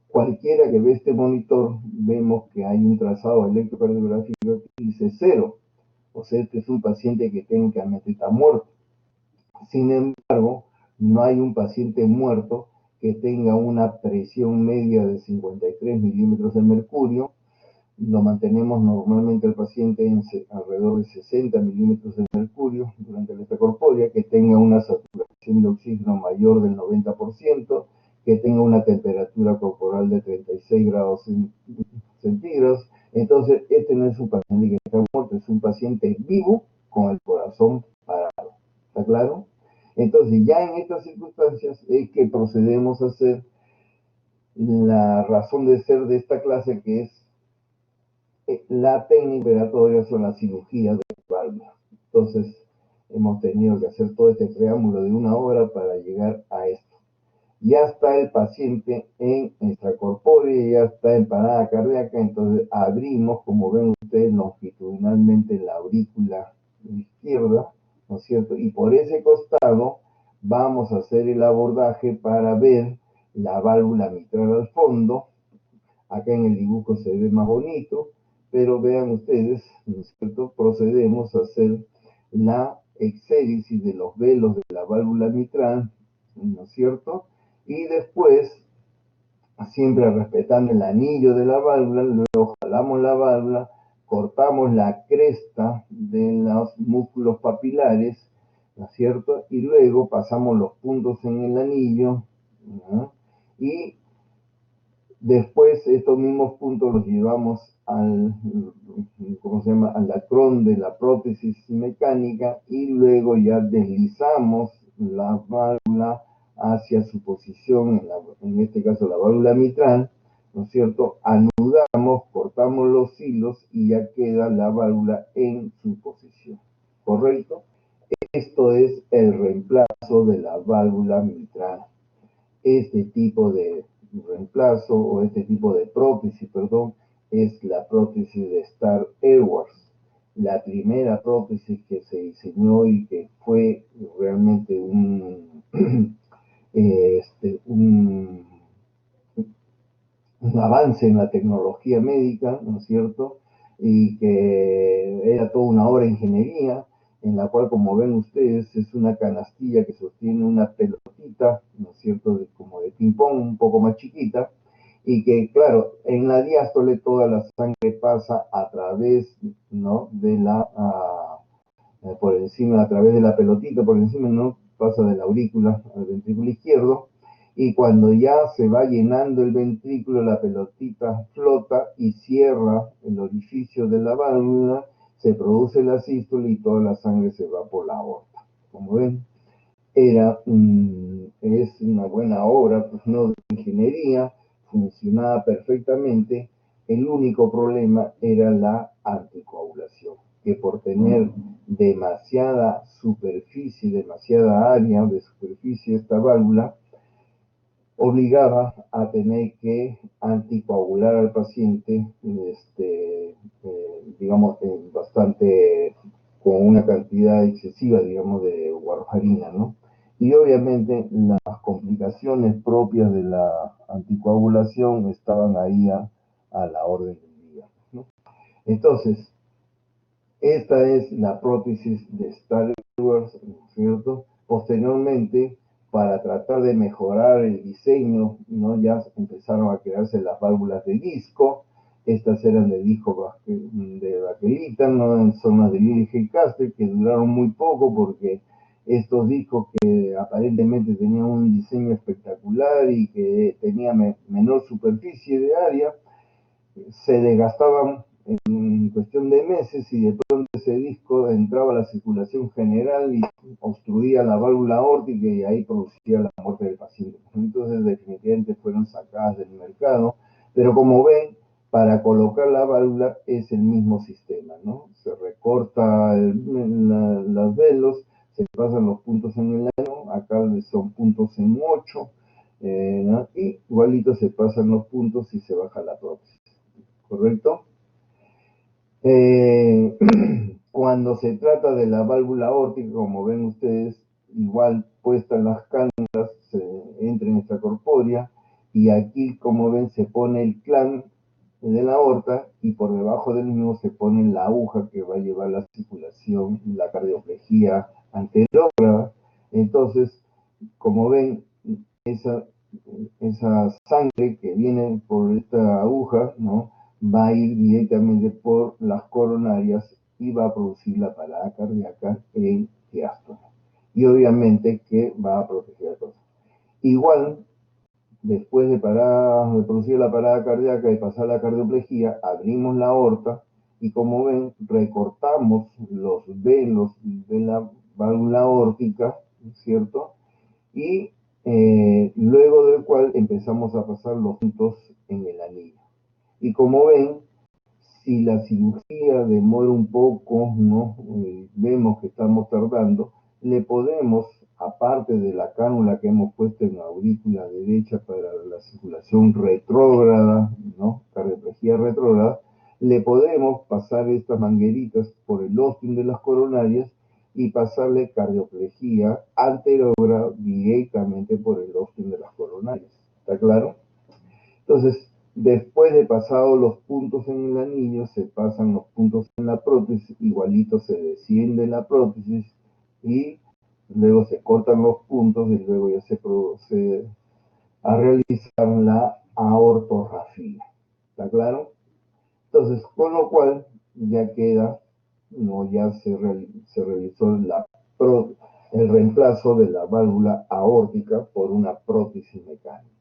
Cualquiera que ve este monitor, vemos que hay un trazado electrocardiográfico que dice 0. O sea, este es un paciente que técnicamente está muerto. Sin embargo, no hay un paciente muerto que tenga una presión media de 53 milímetros de mercurio. Lo mantenemos normalmente al paciente en alrededor de 60 milímetros de mercurio durante la extracorpórea, que tenga una saturación de oxígeno mayor del 90%, que tenga una temperatura corporal de 36 grados centígrados. Entonces, este no es un paciente que está muerto, es un paciente vivo con el corazón parado. ¿Está claro? Entonces, ya en estas circunstancias es que procedemos a hacer la razón de ser de esta clase, que es la técnica operatoria, son las cirugías de válvula. Entonces, hemos tenido que hacer todo este preámbulo de 1 hora para llegar a esto. Ya está el paciente en extracorpóreo, ya está en parada cardíaca, entonces abrimos, como ven ustedes, longitudinalmente la aurícula izquierda, ¿no es cierto? Y por ese costado vamos a hacer el abordaje para ver la válvula mitral al fondo. Acá en el dibujo se ve más bonito, pero vean ustedes, ¿no es cierto? Procedemos a hacer la exéresis de los velos de la válvula mitral, ¿no es cierto? Y después, siempre respetando el anillo de la válvula, luego jalamos la válvula, cortamos la cresta de los músculos papilares, ¿no es cierto? Y luego pasamos los puntos en el anillo, ¿no? Y después estos mismos puntos los llevamos al, ¿cómo se llama?, al lacrón de la prótesis mecánica, y luego ya deslizamos la válvula hacia su posición, en este caso la válvula mitral, ¿no es cierto? Anudamos, cortamos los hilos y ya queda la válvula en su posición, ¿correcto? Esto es el reemplazo de la válvula mitral. Este tipo de reemplazo, o este tipo de prótesis, perdón, es la prótesis de Star Edwards, la primera prótesis que se diseñó y que fue realmente un avance en la tecnología médica, ¿no es cierto? Y que era toda una obra de ingeniería, en la cual, como ven ustedes, es una canastilla que sostiene una pelotita, ¿no es cierto?, como de ping-pong, un poco más chiquita, y que, claro, en la diástole toda la sangre pasa a través, ¿no?, de por encima, a través de la pelotita, por encima, ¿no?, pasa de la aurícula al ventrículo izquierdo, y cuando ya se va llenando el ventrículo, la pelotita flota y cierra el orificio de la válvula, se produce la sístole y toda la sangre se va por la aorta. Como ven, es una buena obra, pues, no, de ingeniería, funcionaba perfectamente. El único problema era la anticoagulación, que por tener demasiada superficie, demasiada área de superficie esta válvula, obligaba a tener que anticoagular al paciente, digamos, bastante, con una cantidad excesiva, digamos, de warfarina, ¿no? Y obviamente las complicaciones propias de la anticoagulación estaban ahí a la orden del día, ¿no? Entonces, esta es la prótesis de Star Edwards, ¿cierto? Posteriormente, para tratar de mejorar el diseño, ¿no? Ya empezaron a crearse las válvulas de disco. Estas eran de disco de baquelita, ¿no? Son las de Lillie Castle, que duraron muy poco porque estos discos que aparentemente tenían un diseño espectacular y que tenían menor superficie de área, se desgastaban en cuestión de meses y de pronto ese disco entraba a la circulación general y obstruía la válvula aórtica y ahí producía la muerte del paciente. Entonces definitivamente fueron sacadas del mercado, pero como ven, para colocar la válvula es el mismo sistema, ¿no? Se recorta los velos, se pasan los puntos en el año, acá son puntos en 8, ¿no? Y igualito se pasan los puntos y se baja la prótesis. ¿Correcto? Eh, Cuando se trata de la válvula aórtica, como ven ustedes, igual puestas las cánulas, se entra en extracorpórea y aquí, como ven, se pone el clan de la aorta y por debajo del mismo se pone la aguja que va a llevar la circulación, la cardioplegía anterógrada. Entonces, como ven, esa, esa sangre que viene por esta aguja, ¿no? Va a ir directamente por las coronarias y va a producir la parada cardíaca en diástole. Y obviamente que va a proteger a todos. Igual, después de producir la parada cardíaca y pasar la cardioplegía, abrimos la aorta y como ven, recortamos los velos de la válvula aórtica, ¿cierto? Y luego del cual empezamos a pasar los puntos en el anillo. Y como ven, si la cirugía demora un poco, ¿no? Vemos que estamos tardando, le podemos, aparte de la cánula que hemos puesto en la aurícula derecha para la circulación retrógrada, ¿no? Cardioplegía retrógrada, le podemos pasar estas mangueritas por el ostium de las coronarias y pasarle cardioplegía anterógrada directamente por el ostium de las coronarias. ¿Está claro? Entonces, después de pasados los puntos en el anillo, se pasan los puntos en la prótesis, igualito se desciende la prótesis y luego se cortan los puntos y luego ya se procede a realizar la aortografía. ¿Está claro? Entonces, con lo cual ya queda, no, ya se realizó el reemplazo de la válvula aórtica por una prótesis mecánica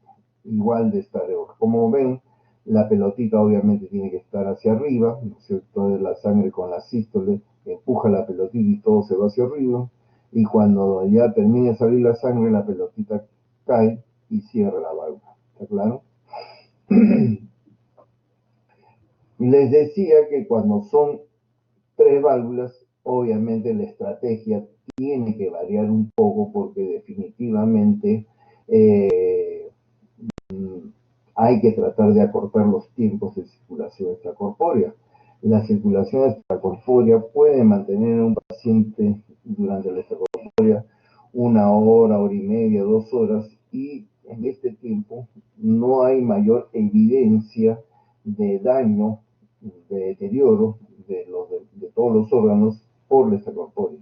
igual de estar como ven, la pelotita obviamente tiene que estar hacia arriba, ¿no es cierto? La sangre con la sístole empuja la pelotita y todo se va hacia arriba. Y cuando ya termina de salir la sangre, la pelotita cae y cierra la válvula. ¿Está claro? Les decía que cuando son tres válvulas, obviamente la estrategia tiene que variar un poco porque definitivamente hay que tratar de acortar los tiempos de circulación extracorpórea. La circulación extracorpórea puede mantener a un paciente durante la extracorpórea 1 hora, hora y media, 2 horas, y en este tiempo no hay mayor evidencia de daño, de deterioro de todos los órganos por la extracorpórea.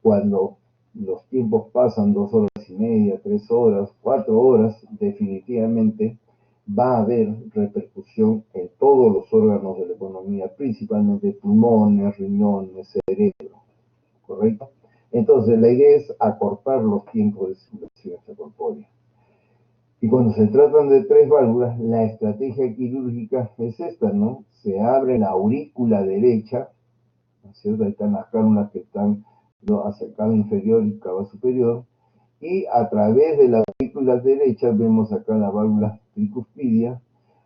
Cuando los tiempos pasan 2 horas y media, 3 horas, 4 horas, definitivamente va a haber repercusión en todos los órganos de la economía, principalmente pulmones, riñones, cerebro, ¿correcto? Entonces, la idea es acortar los tiempos de circulación extracorpórea. Y cuando se tratan de tres válvulas, la estrategia quirúrgica es esta, ¿no? Se abre la aurícula derecha, ¿no es cierto? Ahí están las cánulas que están hacia el cabo inferior y cabo superior, y a través de las aurículas derechas vemos acá la válvula tricuspidia,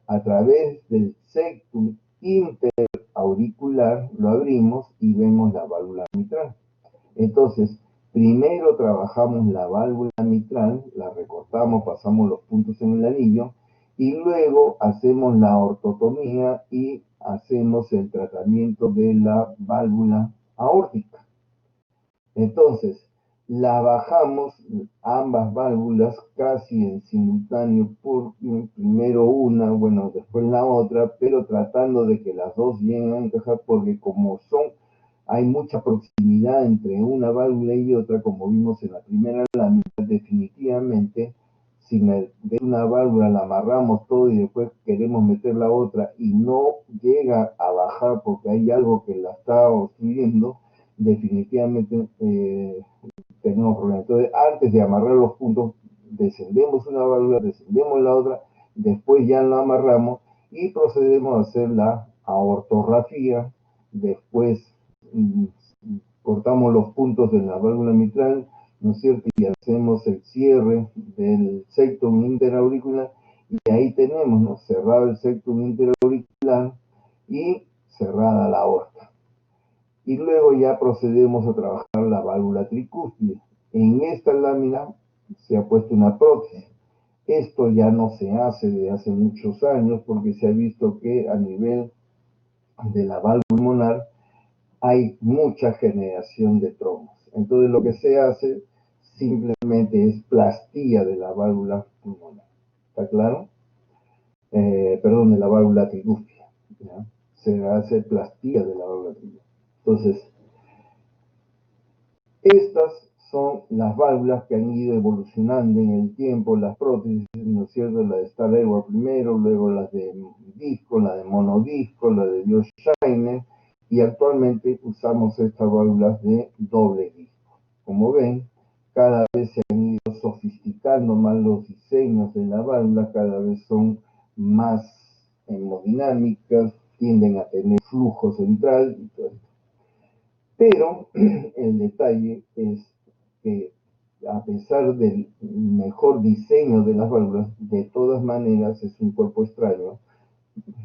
a través del septum interauricular lo abrimos y vemos la válvula mitral. Entonces, primero trabajamos la válvula mitral, la recortamos, pasamos los puntos en el anillo y luego hacemos la ortotomía y hacemos el tratamiento de la válvula aórtica. Entonces, la bajamos ambas válvulas casi en simultáneo, por primero una, bueno, después la otra, pero tratando de que las dos lleguen a encajar porque como son hay mucha proximidad entre una válvula y otra, como vimos en la primera lámina. Definitivamente, si de una válvula la amarramos todo y después queremos meter la otra y no llega a bajar porque hay algo que la está obstruyendo, definitivamente tenemos problemas. Entonces, antes de amarrar los puntos, descendemos una válvula, descendemos la otra, después ya la amarramos y procedemos a hacer la aortografía. Después cortamos los puntos de la válvula mitral, ¿no es cierto? Y hacemos el cierre del septum interauricular, y ahí tenemos, ¿no?, cerrado el septum interauricular y cerrada la aorta. Y luego ya procedemos a trabajar la válvula tricúspide. En esta lámina se ha puesto una prótesis. Esto ya no se hace desde hace muchos años porque se ha visto que a nivel de la válvula pulmonar hay mucha generación de trombos. Entonces lo que se hace simplemente es plastía de la válvula pulmonar. ¿Está claro? Perdón, de la válvula tricúspide. ¿Ya? Se hace plastía de la válvula tricúspide. Entonces, estas son las válvulas que han ido evolucionando en el tiempo, las prótesis, ¿no es cierto? La de Star Edward primero, luego las de disco, la de monodisco, la de Josh Shiner, y actualmente usamos estas válvulas de doble disco. Como ven, cada vez se han ido sofisticando más los diseños de la válvula, cada vez son más hemodinámicas, tienden a tener flujo central y todo esto. Pero el detalle es que a pesar del mejor diseño de las válvulas, de todas maneras es un cuerpo extraño,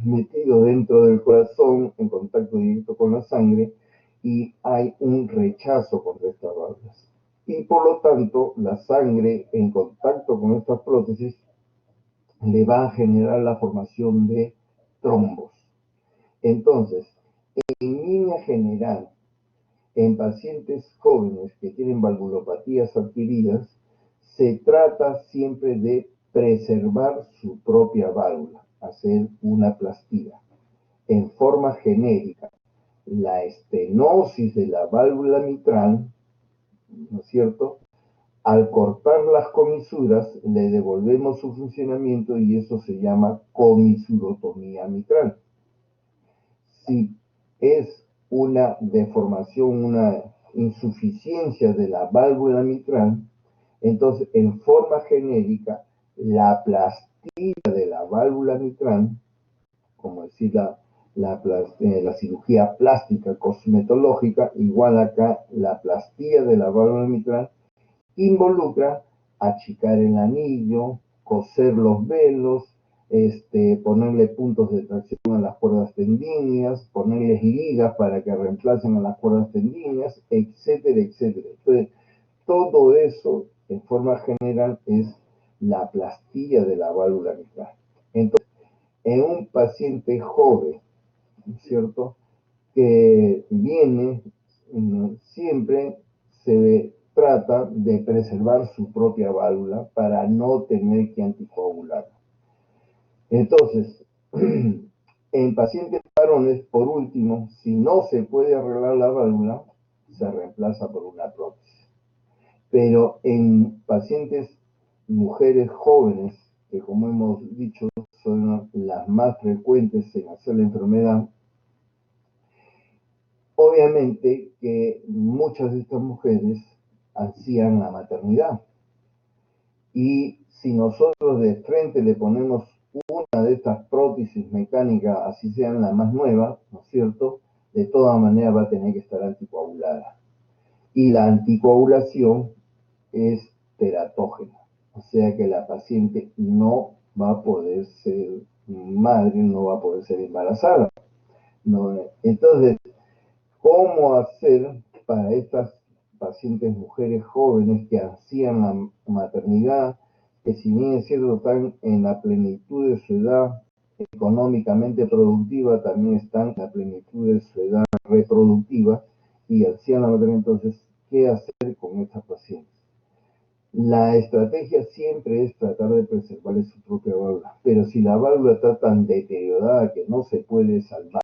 metido dentro del corazón, en contacto directo con la sangre, y hay un rechazo contra estas válvulas. Y por lo tanto, la sangre en contacto con estas prótesis le va a generar la formación de trombos. Entonces, en línea general, en pacientes jóvenes que tienen valvulopatías adquiridas, se trata siempre de preservar su propia válvula, hacer una plastía. En forma genérica, la estenosis de la válvula mitral, ¿no es cierto? Al cortar las comisuras, le devolvemos su funcionamiento y eso se llama comisurotomía mitral. Si es una deformación, una insuficiencia de la válvula mitral, entonces en forma genérica, la plastía de la válvula mitral, como decir la cirugía plástica cosmetológica, igual acá la plastía de la válvula mitral, involucra achicar el anillo, coser los velos, ponerle puntos de tracción a las cuerdas tendíneas, ponerles ligas para que reemplacen a las cuerdas tendíneas, etcétera, etcétera. Entonces, todo eso, en forma general, es la plastía de la válvula mitral. Entonces, en un paciente joven, ¿no es cierto?, que viene, siempre se trata de preservar su propia válvula para no tener que anticoagular. Entonces, en pacientes varones, por último, si no se puede arreglar la válvula, se reemplaza por una prótesis. Pero en pacientes mujeres jóvenes, que como hemos dicho son las más frecuentes en hacer la enfermedad, obviamente que muchas de estas mujeres ansían la maternidad. Y si nosotros de frente le ponemos una de estas prótesis mecánicas, así sean la más nueva, ¿no es cierto?, de todas maneras va a tener que estar anticoagulada. Y la anticoagulación es teratógena, o sea que la paciente no va a poder ser madre, no va a poder ser embarazada. ¿No? Entonces, ¿cómo hacer para estas pacientes mujeres jóvenes que ansían la maternidad, que si bien es cierto están en la plenitud de su edad económicamente productiva, también están en la plenitud de su edad reproductiva y ansían la maternidad? Entonces, ¿qué hacer con estas pacientes? La estrategia siempre es tratar de preservarle su propia válvula, pero si la válvula está tan deteriorada que no se puede salvar,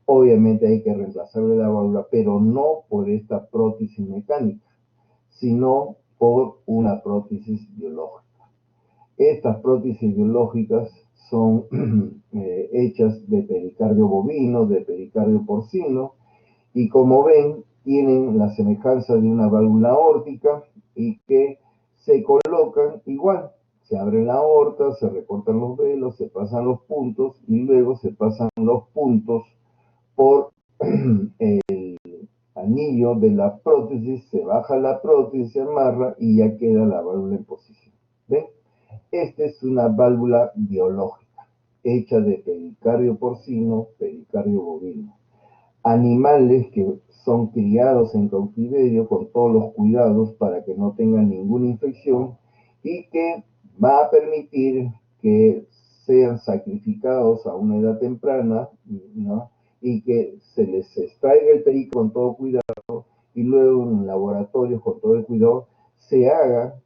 obviamente hay que reemplazarle la válvula, pero no por esta prótesis mecánica, sino por una prótesis biológica. Estas prótesis biológicas son hechas de pericardio bovino, de pericardio porcino, y como ven, tienen la semejanza de una válvula aórtica y que se colocan igual. Se abre la aorta, se recortan los velos, se pasan los puntos y luego se pasan los puntos por el anillo de la prótesis, se baja la prótesis, se amarra y ya queda la válvula en posición. ¿Ven? Esta es una válvula biológica, hecha de pericardio porcino, pericardio bovino. Animales que son criados en cautiverio con todos los cuidados para que no tengan ninguna infección y que va a permitir que sean sacrificados a una edad temprana, ¿no? Y que se les extraiga el perico con todo cuidado y luego en laboratorios con todo el cuidado se haga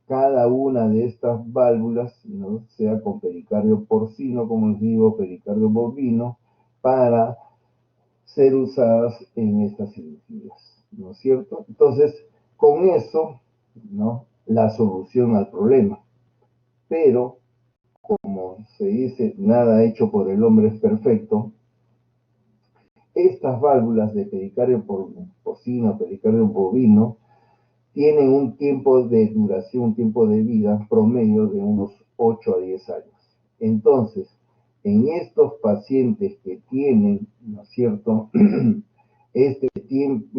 cada una de estas válvulas, ¿no? Sea con pericardio porcino, como les digo, pericardio bovino, para ser usadas en estas cirugías, ¿no es cierto? Entonces, con eso, ¿no? La solución al problema. Pero, como se dice, nada hecho por el hombre es perfecto. Estas válvulas de pericardio porcino, pericardio bovino, tienen un tiempo de duración, un tiempo de vida promedio de unos 8 a 10 años. Entonces, en estos pacientes que tienen, ¿no es cierto?, este tiempo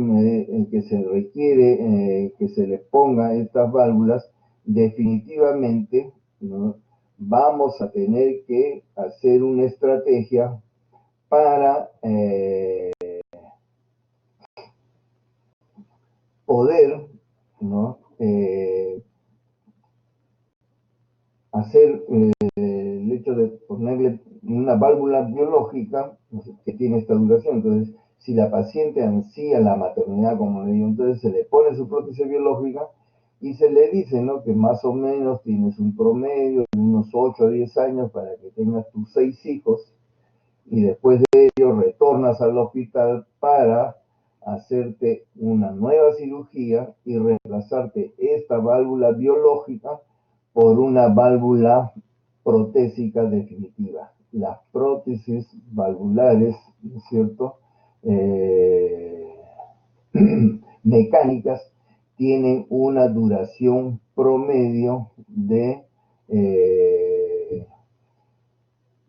que se requiere que se les ponga estas válvulas, definitivamente, ¿no?, vamos a tener que hacer una estrategia para poder, ¿no?, hacer el hecho de ponerle una válvula biológica que tiene esta duración. Entonces, si la paciente ansía la maternidad, como le digo, entonces se le pone su prótesis biológica y se le dice, ¿no?, que más o menos tienes un promedio de unos 8 a 10 años para que tengas tus 6 hijos y después de ello retornas al hospital para hacerte una nueva cirugía y reemplazarte esta válvula biológica por una válvula protésica definitiva. Las prótesis valvulares, ¿no es cierto?, mecánicas tienen una duración promedio de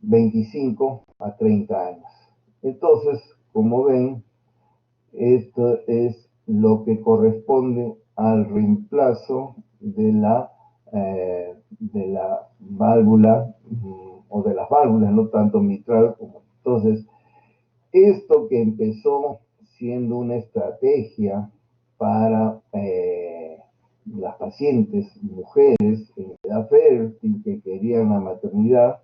25 a 30 años. Entonces, como ven, esto es lo que corresponde al reemplazo de la válvula o de las válvulas, no tanto mitral como. Entonces, esto que empezó siendo una estrategia para las pacientes mujeres en edad fértil que querían la maternidad,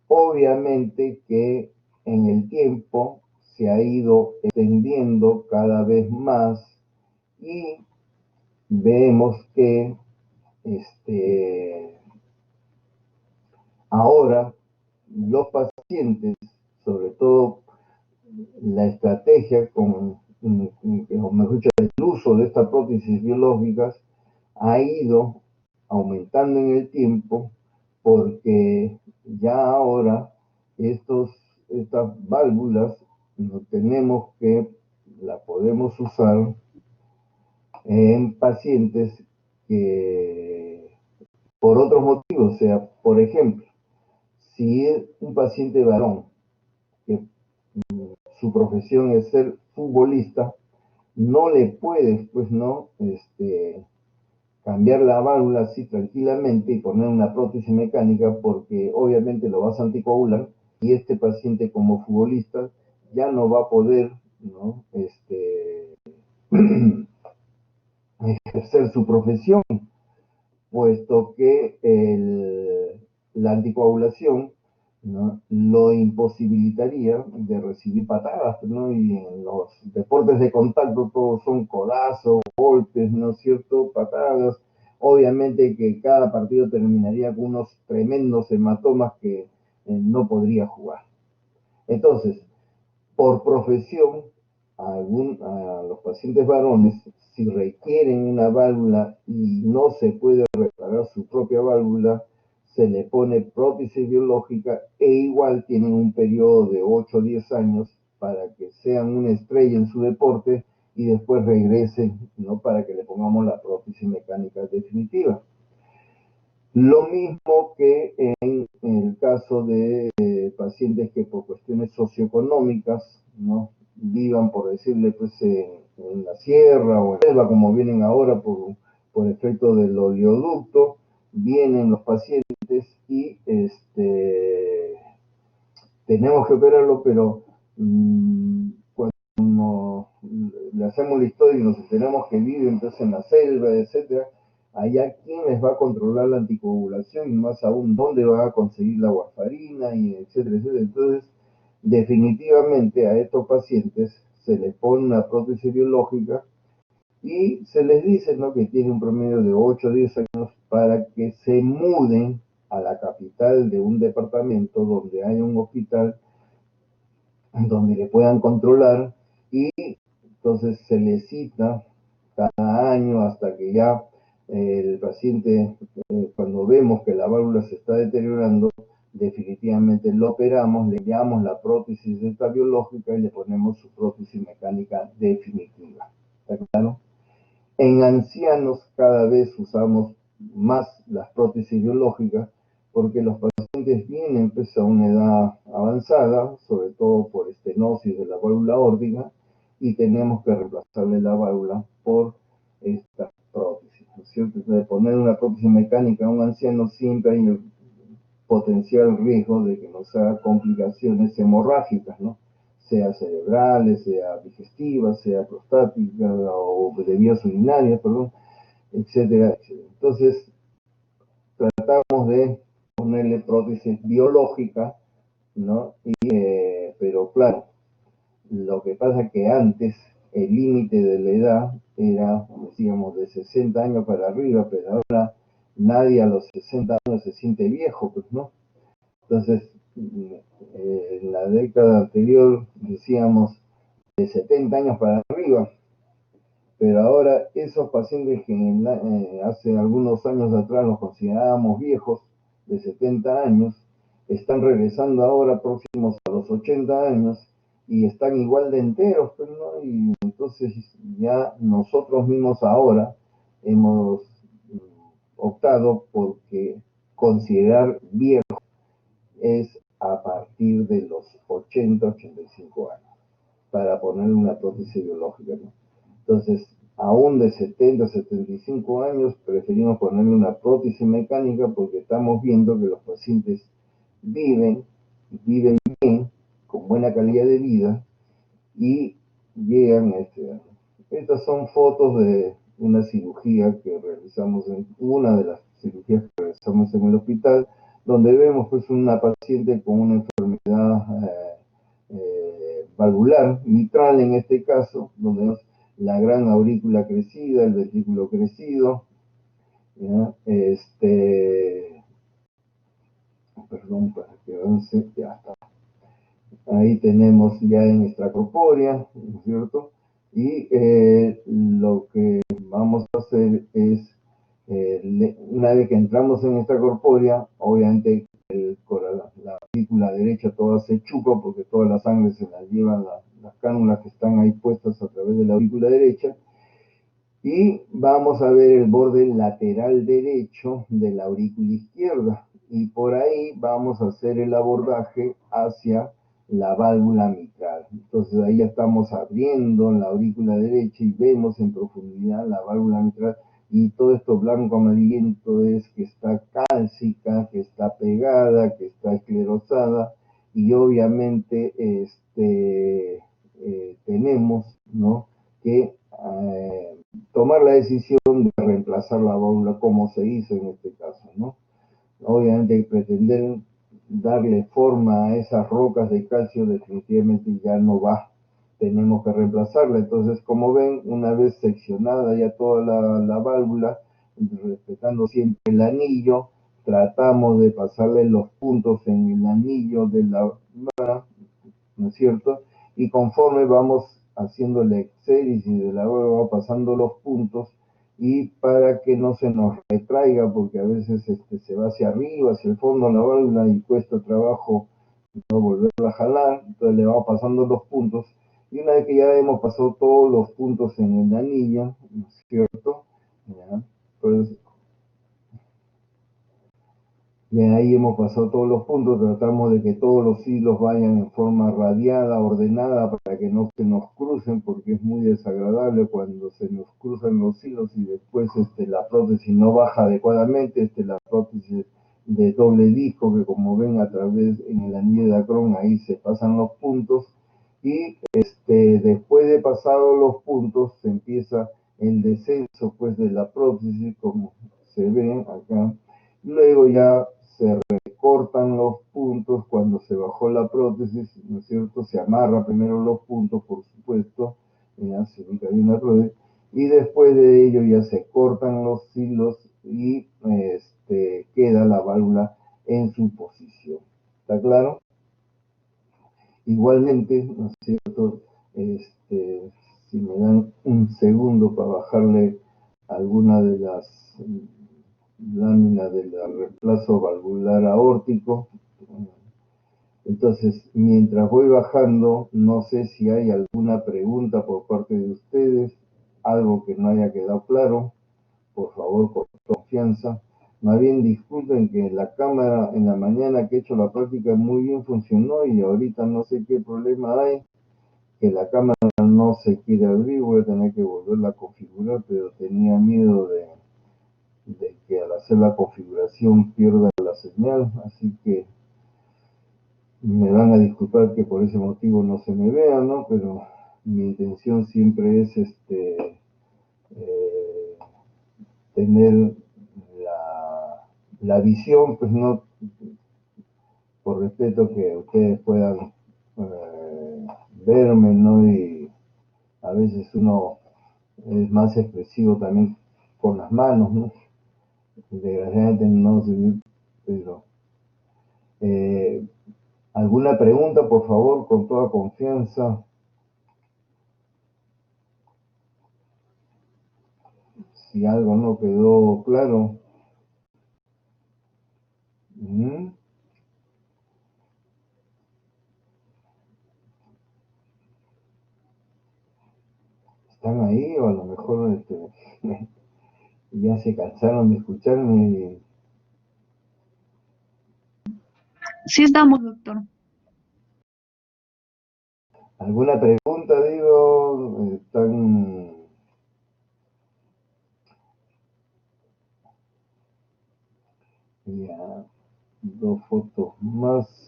obviamente que en el tiempo se ha ido extendiendo cada vez más y vemos que ahora los pacientes, sobre todo la estrategia con, o mejor dicho, el uso de estas prótesis biológicas ha ido aumentando en el tiempo porque ya ahora estas válvulas no tenemos que la podemos usar en pacientes que por otros motivos, o sea, por ejemplo, si es un paciente varón que su profesión es ser futbolista, no le puedes, pues no, cambiar la válvula así tranquilamente y poner una prótesis mecánica porque obviamente lo vas a anticoagular y este paciente como futbolista ya no va a poder, ¿no?, ejercer su profesión, puesto que la anticoagulación, ¿no?, lo imposibilitaría de recibir patadas, ¿no? Y en los deportes de contacto todos son codazos, golpes, ¿no es cierto?, patadas. Obviamente que cada partido terminaría con unos tremendos hematomas que no podría jugar. Entonces, por profesión, a los pacientes varones, si requieren una válvula y no se puede reparar su propia válvula, se le pone prótesis biológica e igual tienen un periodo de 8 o 10 años para que sean una estrella en su deporte y después regresen, ¿no? Para que le pongamos la prótesis mecánica definitiva. Lo mismo que en el caso de pacientes que por cuestiones socioeconómicas, ¿no? Vivan, por decirle, pues en la sierra o en la selva, como vienen ahora por efecto del oleoducto, vienen los pacientes y tenemos que operarlo, pero cuando le hacemos la historia y nos enteramos que vive entonces en la selva, etcétera, allá quién les va a controlar la anticoagulación y más aún dónde van a conseguir la warfarina y etcétera, etcétera. Entonces, definitivamente a estos pacientes se les pone una prótesis biológica y se les dice, ¿no?, que tiene un promedio de 8 o 10 años para que se muden a la capital de un departamento donde haya un hospital donde le puedan controlar y entonces se le cita cada año hasta que ya el paciente, cuando vemos que la válvula se está deteriorando, definitivamente lo operamos, le damos la prótesis esta biológica y le ponemos su prótesis mecánica definitiva. ¿Está claro? En ancianos cada vez usamos más las prótesis biológicas porque los pacientes vienen pues, a una edad avanzada, sobre todo por estenosis de la válvula aórtica, y tenemos que reemplazarle la válvula por esta prótesis, ¿no es cierto? De poner una prótesis mecánica a un anciano siempre hay el potencial riesgo de que nos haga complicaciones hemorrágicas, ¿no? Sea cerebrales, sea digestivas, sea prostáticas o de vías urinarias, perdón, etcétera, etcétera. Entonces, tratamos de ponerle prótesis biológica, ¿no? Pero claro, lo que pasa es que antes el límite de la edad era, decíamos, de 60 años para arriba, pero ahora nadie a los 60 años se siente viejo, pues, ¿no? Entonces, en la década anterior decíamos de 70 años para arriba, pero ahora esos pacientes que hace algunos años atrás los considerábamos viejos, de 70 años, están regresando ahora próximos a los 80 años y están igual de enteros, pues, ¿no? Y entonces ya nosotros mismos ahora hemos optado porque considerar viejo es a partir de los 80, 85 años, para poner una prótesis biológica, ¿no? Entonces, aún de 70, 75 años, preferimos ponerle una prótesis mecánica porque estamos viendo que los pacientes viven bien, con buena calidad de vida y llegan a este año. Estas son fotos de una cirugía que realizamos, una de las cirugías que realizamos en el hospital, donde vemos pues una paciente con una enfermedad valvular, mitral en este caso, donde vemos la gran aurícula crecida, el ventrículo crecido, ¿ya? Perdón, para que avance, ya está. Ahí tenemos ya en extracorpórea, ¿no es cierto? Y lo que vamos a hacer es, una vez que entramos en extracorpórea, obviamente la aurícula derecha toda se chupa porque toda la sangre se la llevan las cánulas que están ahí puestas a través de la aurícula derecha, y vamos a ver el borde lateral derecho de la aurícula izquierda y por ahí vamos a hacer el abordaje hacia la válvula mitral. Entonces ahí ya estamos abriendo la aurícula derecha y vemos en profundidad la válvula mitral y todo esto blanco amarillento es que está cálcica, que está pegada, que está esclerosada y obviamente tenemos, ¿no?, que tomar la decisión de reemplazar la válvula como se hizo en este caso, ¿no? Obviamente pretender darle forma a esas rocas de calcio definitivamente ya no va, tenemos que reemplazarla. Entonces, como ven, una vez seccionada ya toda la válvula, respetando siempre el anillo, tratamos de pasarle los puntos en el anillo de la válvula, ¿no es cierto? y conforme vamos haciendo la exéresis de la válvula, vamos pasando los puntos, y para que no se nos retraiga, porque a veces se va hacia arriba, hacia el fondo la válvula y cuesta trabajo no volverla a jalar, entonces le vamos pasando los puntos, y una vez que ya hemos pasado todos los puntos en el anillo, ¿no es cierto? ¿Ya? Pues y ahí hemos pasado todos los puntos, tratamos de que todos los hilos vayan en forma radiada, ordenada, para que no se nos crucen, porque es muy desagradable cuando se nos cruzan los hilos y después la prótesis no baja adecuadamente, la prótesis de doble disco, que como ven a través en el anillo de Dacron, ahí se pasan los puntos, y después de pasados los puntos se empieza el descenso pues de la prótesis, como se ve acá. Luego ya se recortan los puntos cuando se bajó la prótesis, ¿no es cierto? Se amarra primero los puntos, por supuesto, ya se ubica bien la prótesis, y después de ello ya se cortan los hilos y queda la válvula en su posición. ¿Está claro? Igualmente, ¿no es cierto? Si me dan un segundo para bajarle alguna de las lámina del reemplazo valvular aórtico. Entonces, mientras voy bajando, no sé si hay alguna pregunta por parte de ustedes, algo que no haya quedado claro, por favor, con confianza. Más bien disculpen que la cámara en la mañana que he hecho la práctica muy bien funcionó y ahorita no sé qué problema hay, que la cámara no se quiere abrir, voy a tener que volverla a configurar, pero tenía miedo de que al hacer la configuración pierda la señal, así que me van a disculpar que por ese motivo no se me vea, ¿no? Pero mi intención siempre es eh, tener la visión, pues no, por respeto que ustedes puedan verme, ¿no? Y a veces uno es más expresivo también con las manos, ¿no? Desgraciadamente no sé, pero ¿alguna pregunta, por favor, con toda confianza? Si algo no quedó claro. ¿Están ahí o a lo mejor ya se cansaron de escucharme? Sí estamos, doctor. ¿Alguna pregunta, digo? ¿Están ya dos fotos más?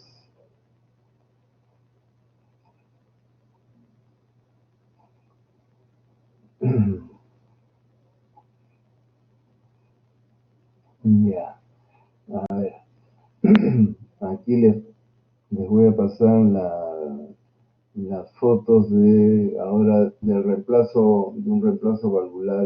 Ya, a ver. Aquí les voy a pasar las fotos de ahora del reemplazo, de un reemplazo valvular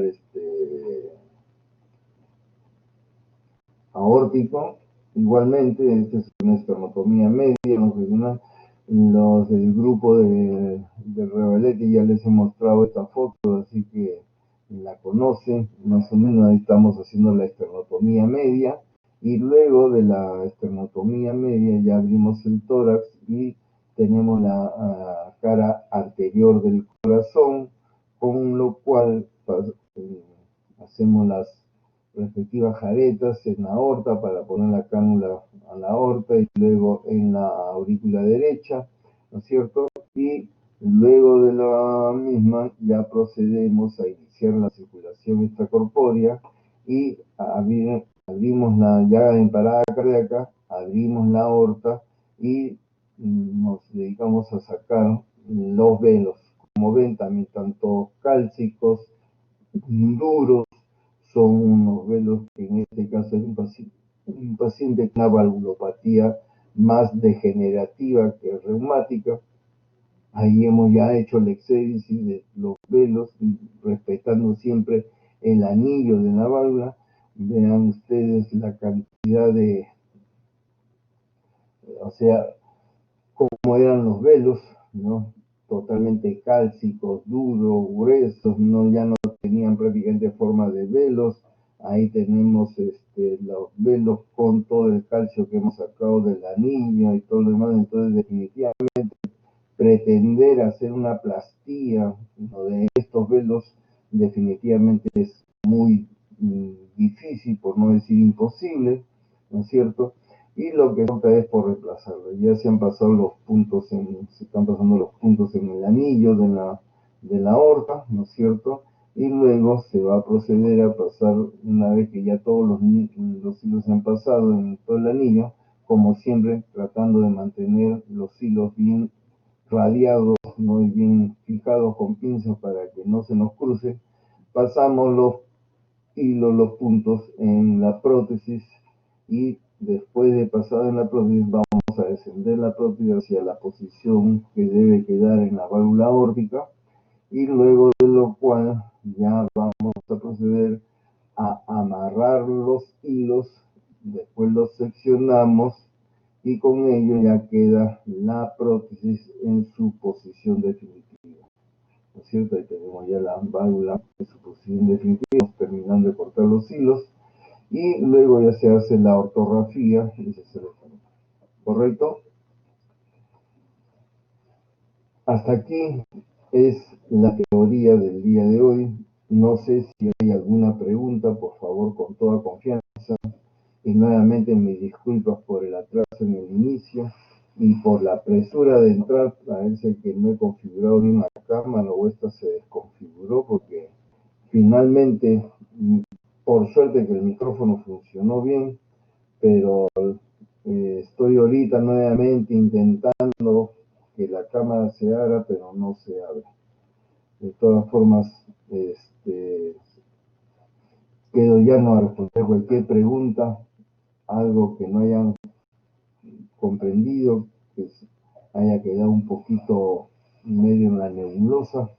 aórtico. Igualmente, esta es una esternotomía media, longitudinal. Los del grupo de Reveletti ya les he mostrado esta foto, así que la conocen. Más o menos ahí estamos haciendo la esternotomía media. Y luego de la esternotomía media ya abrimos el tórax y tenemos la cara anterior del corazón, con lo cual hacemos las respectivas jaretas en la aorta para poner la cánula a la aorta y luego en la aurícula derecha, ¿no es cierto? Y luego de la misma ya procedemos a iniciar la circulación extracorpórea y abrimos ya en parada cardíaca, abrimos la aorta y nos dedicamos a sacar los velos. Como ven, también tanto cálcicos, duros, son unos velos que en este caso es un paciente con una valvulopatía más degenerativa que reumática. Ahí hemos ya hecho el exéresis de los velos, respetando siempre el anillo de la válvula. Vean ustedes la cantidad o sea, cómo eran los velos, ¿no? totalmente cálcicos, duros, gruesos, no, ya no tenían prácticamente forma de velos. Ahí tenemos los velos con todo el calcio que hemos sacado del anillo y todo lo demás. Entonces, definitivamente, pretender hacer una plastía, ¿no?, de estos velos definitivamente es muy difícil, por no decir imposible, ¿no es cierto? Y lo que falta es por reemplazarlo. Ya se han pasado los puntos, se están pasando los puntos en el anillo de la aorta, ¿no es cierto? Y luego se va a proceder a pasar, una vez que ya todos los hilos se han pasado en todo el anillo, como siempre, tratando de mantener los hilos bien radiados, ¿no?, y bien fijados con pinzas para que no se nos cruce. Pasamos los hilos, los puntos en la prótesis, y después de pasar en la prótesis vamos a descender la prótesis hacia la posición que debe quedar en la válvula aórtica, y luego de lo cual ya vamos a proceder a amarrar los hilos, después los seccionamos y con ello ya queda la prótesis en su posición definitiva, ¿no es cierto? Ahí tenemos ya la válvula en su posición definitiva, terminando de cortar los hilos, y luego ya se hace la ortografía y se selecciona. ¿Correcto? Hasta aquí es la teoría del día de hoy. No sé si hay alguna pregunta, por favor, con toda confianza. Y nuevamente mis disculpas por el atraso en el inicio y por la presura de entrar. Parece que no he configurado bien la cámara, o esta se desconfiguró, porque finalmente, por suerte que el micrófono funcionó bien, pero estoy ahorita nuevamente intentando que la cámara se abra, pero no se abre. De todas formas, quedo ya no a responder cualquier pregunta, algo que no hayan comprendido, que haya quedado un poquito medio en la nebulosa.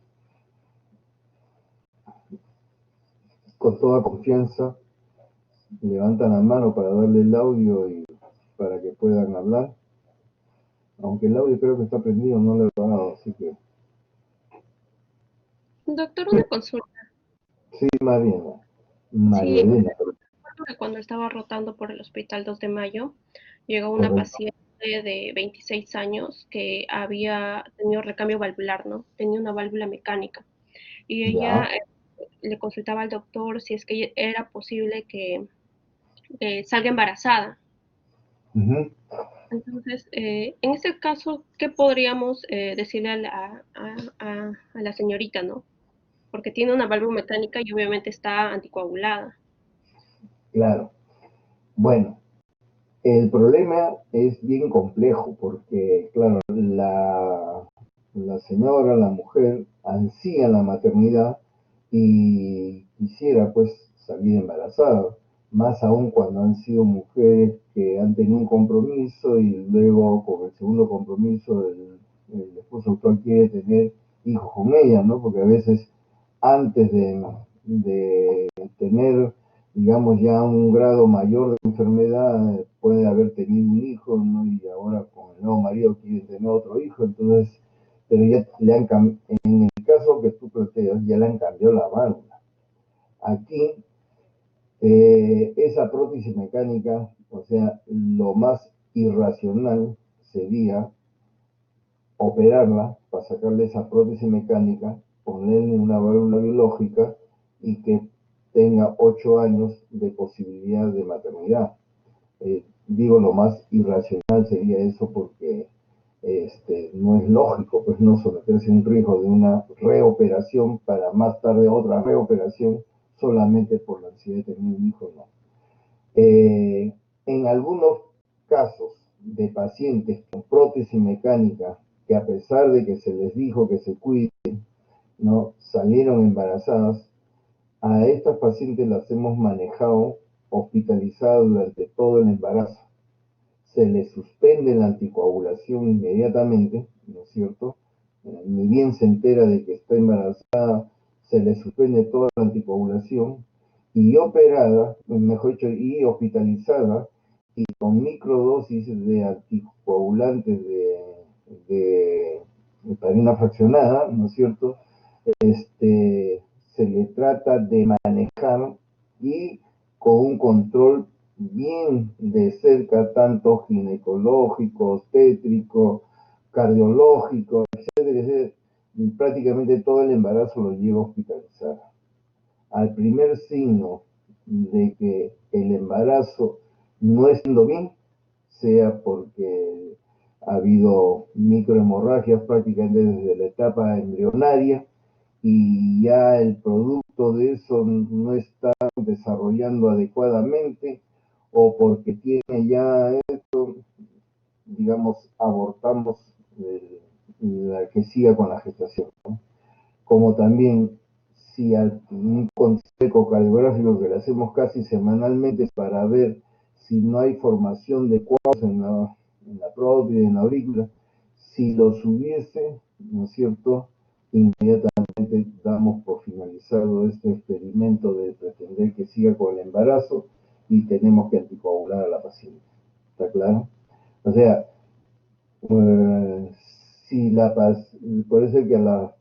Con toda confianza, levantan la mano para darle el audio y para que puedan hablar. Aunque el audio creo que está prendido, no lo he apagado, así que... Doctor, una consulta. Sí, María Sí, Elena. recuerdo que cuando estaba rotando por el Hospital 2 de Mayo, llegó una paciente de 26 años que había tenido recambio valvular, ¿no? Tenía una válvula mecánica. Y ella le consultaba al doctor si es que era posible que salga embarazada. Uh-huh. Entonces, en este caso, ¿qué podríamos decirle a la señorita, ¿no? Porque tiene una válvula mecánica y obviamente está anticoagulada. Claro. Bueno, el problema es bien complejo porque, claro, la señora, la mujer, ansía la maternidad y quisiera pues salir embarazada, más aún cuando han sido mujeres que han tenido un compromiso y luego con el segundo compromiso el esposo actual quiere tener hijos con ella, ¿no? Porque a veces antes de tener, digamos, ya un grado mayor de enfermedad, puede haber tenido un hijo, ¿no? Y ahora con el nuevo marido quiere tener otro hijo, entonces, pero ya le han cambiado, en el caso que tú planteas, ya le han cambiado la válvula. Aquí, esa prótesis mecánica, o sea, lo más irracional sería operarla para sacarle esa prótesis mecánica, ponerle una válvula biológica y que tenga 8 años de posibilidad de maternidad. Digo, lo más irracional sería eso porque no es lógico, pues, no someterse a un riesgo de una reoperación para más tarde otra reoperación solamente por la ansiedad de tener un hijo, no. En algunos casos de pacientes con prótesis mecánica que, a pesar de que se les dijo que se cuiden, no salieron embarazadas, a estas pacientes las hemos manejado hospitalizadas durante todo el embarazo. Se les suspende la anticoagulación inmediatamente, ¿no es cierto? Ni bien se entera de que está embarazada, se les suspende toda la anticoagulación, y operada, mejor dicho, y hospitalizada, y con microdosis de anticoagulantes de heparina fraccionada, ¿no es cierto? Se le trata de manejar y con un control bien de cerca, tanto ginecológico, obstétrico, cardiológico, etcétera, etcétera. Y prácticamente todo el embarazo lo lleva a hospitalizar. Al primer signo de que el embarazo no está yendo bien, sea porque ha habido microhemorragias prácticamente desde la etapa embrionaria y ya el producto de eso no está desarrollando adecuadamente, o porque tiene ya esto, digamos, abortamos la que siga con la gestación, ¿no? Como también si un consejo ecocardiográfico que le hacemos casi semanalmente para ver si no hay formación de coágulos en la próstata, en la aurícula, si los hubiese, ¿no es cierto?, inmediatamente damos por finalizado este experimento de pretender que siga con el embarazo y tenemos que anticoagular a la paciente. ¿Está claro? O sea, eh, si por eso que a las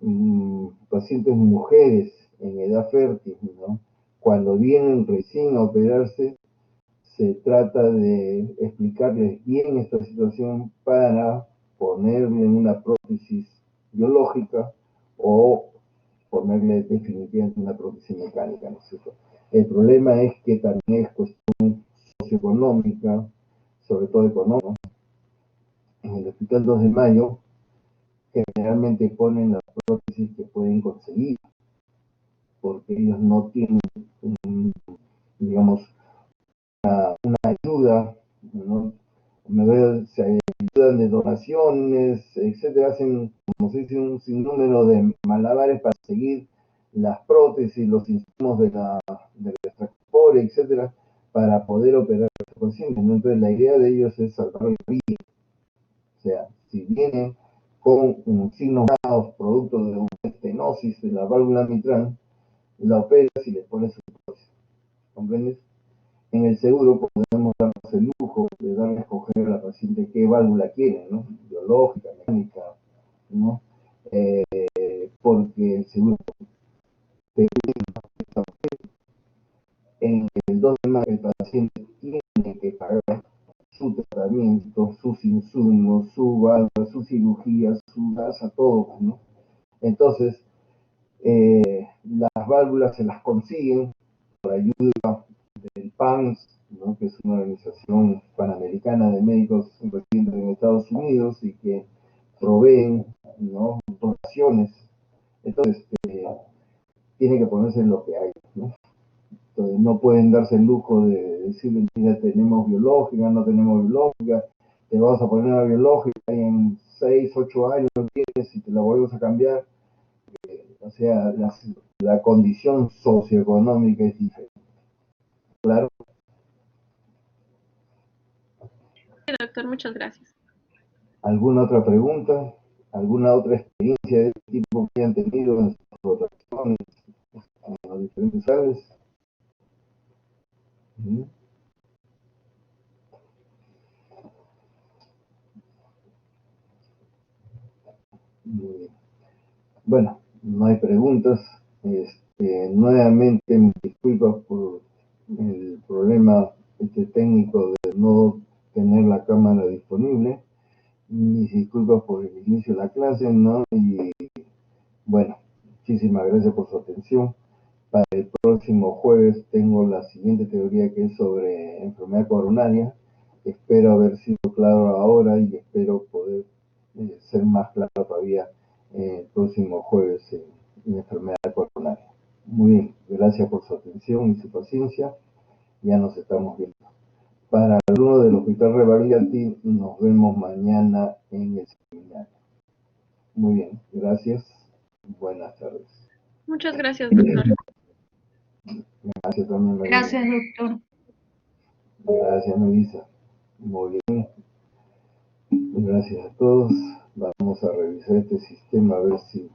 pacientes mujeres en edad fértil, ¿no?, cuando vienen recién a operarse, se trata de explicarles bien esta situación para ponerle una prótesis biológica o ponerle definitivamente una prótesis mecánica, ¿no es cierto? El problema es que también es cuestión socioeconómica, sobre todo económica. En el Hospital 2 de Mayo generalmente ponen las prótesis que pueden conseguir, porque ellos no tienen, digamos, una ayuda, ¿no? Se ayudan de donaciones, etcétera, hacen, como se dice, un sinnúmero de malabares para seguir las prótesis, los insumos del extractor, etcétera, para poder operar a los pacientes, ¿no? Entonces la idea de ellos es salvar la vida. O sea, si vienen con signos graves producto de una estenosis de la válvula mitral, la operas y le pones su prótesis. ¿Comprendes? En el seguro podemos darnos el lujo de darle a escoger a la paciente qué válvula quiere, ¿no? Biológica, mecánica, ¿no? Porque el seguro te en el 2 de mayo el paciente tiene que pagar su tratamiento, sus insumos, su válvula, su cirugía, su gasa, todo, ¿no? Entonces, las válvulas se las consiguen por ayuda del PANS, ¿no?, que es una organización panamericana de médicos residentes en Estados Unidos y que proveen, ¿no?, donaciones. Entonces, tiene que ponerse en lo que hay, ¿no? Entonces, no pueden darse el lujo de decirle, mira, tenemos biológica, no tenemos biológica, te vamos a poner una biológica y en 6, 8 años tienes y te la volvemos a cambiar. O sea, la condición socioeconómica es diferente. Claro. Sí, doctor, muchas gracias. ¿Alguna otra pregunta? ¿Alguna otra experiencia de este tipo que hayan tenido en sus rotaciones, en los diferentes áreas? Muy bien. Bueno, no hay preguntas. Nuevamente mis disculpas por el problema técnico de no tener la cámara disponible. Mis disculpas por el inicio de la clase, ¿no? Y bueno, muchísimas gracias por su atención. Para el próximo jueves tengo la siguiente teoría, que es sobre enfermedad coronaria. Espero haber sido claro ahora y espero poder ser más claro todavía el próximo jueves en enfermedad coronaria. Muy bien, gracias por su atención y su paciencia. Ya nos estamos viendo. Para el alumno del Hospital Rebagliati, nos vemos mañana en el seminario. Muy bien, gracias. Buenas tardes. Muchas gracias, doctor. Gracias también, María. Gracias, doctor. Gracias, Melissa. Muy bien. Gracias a todos. Vamos a revisar este sistema a ver si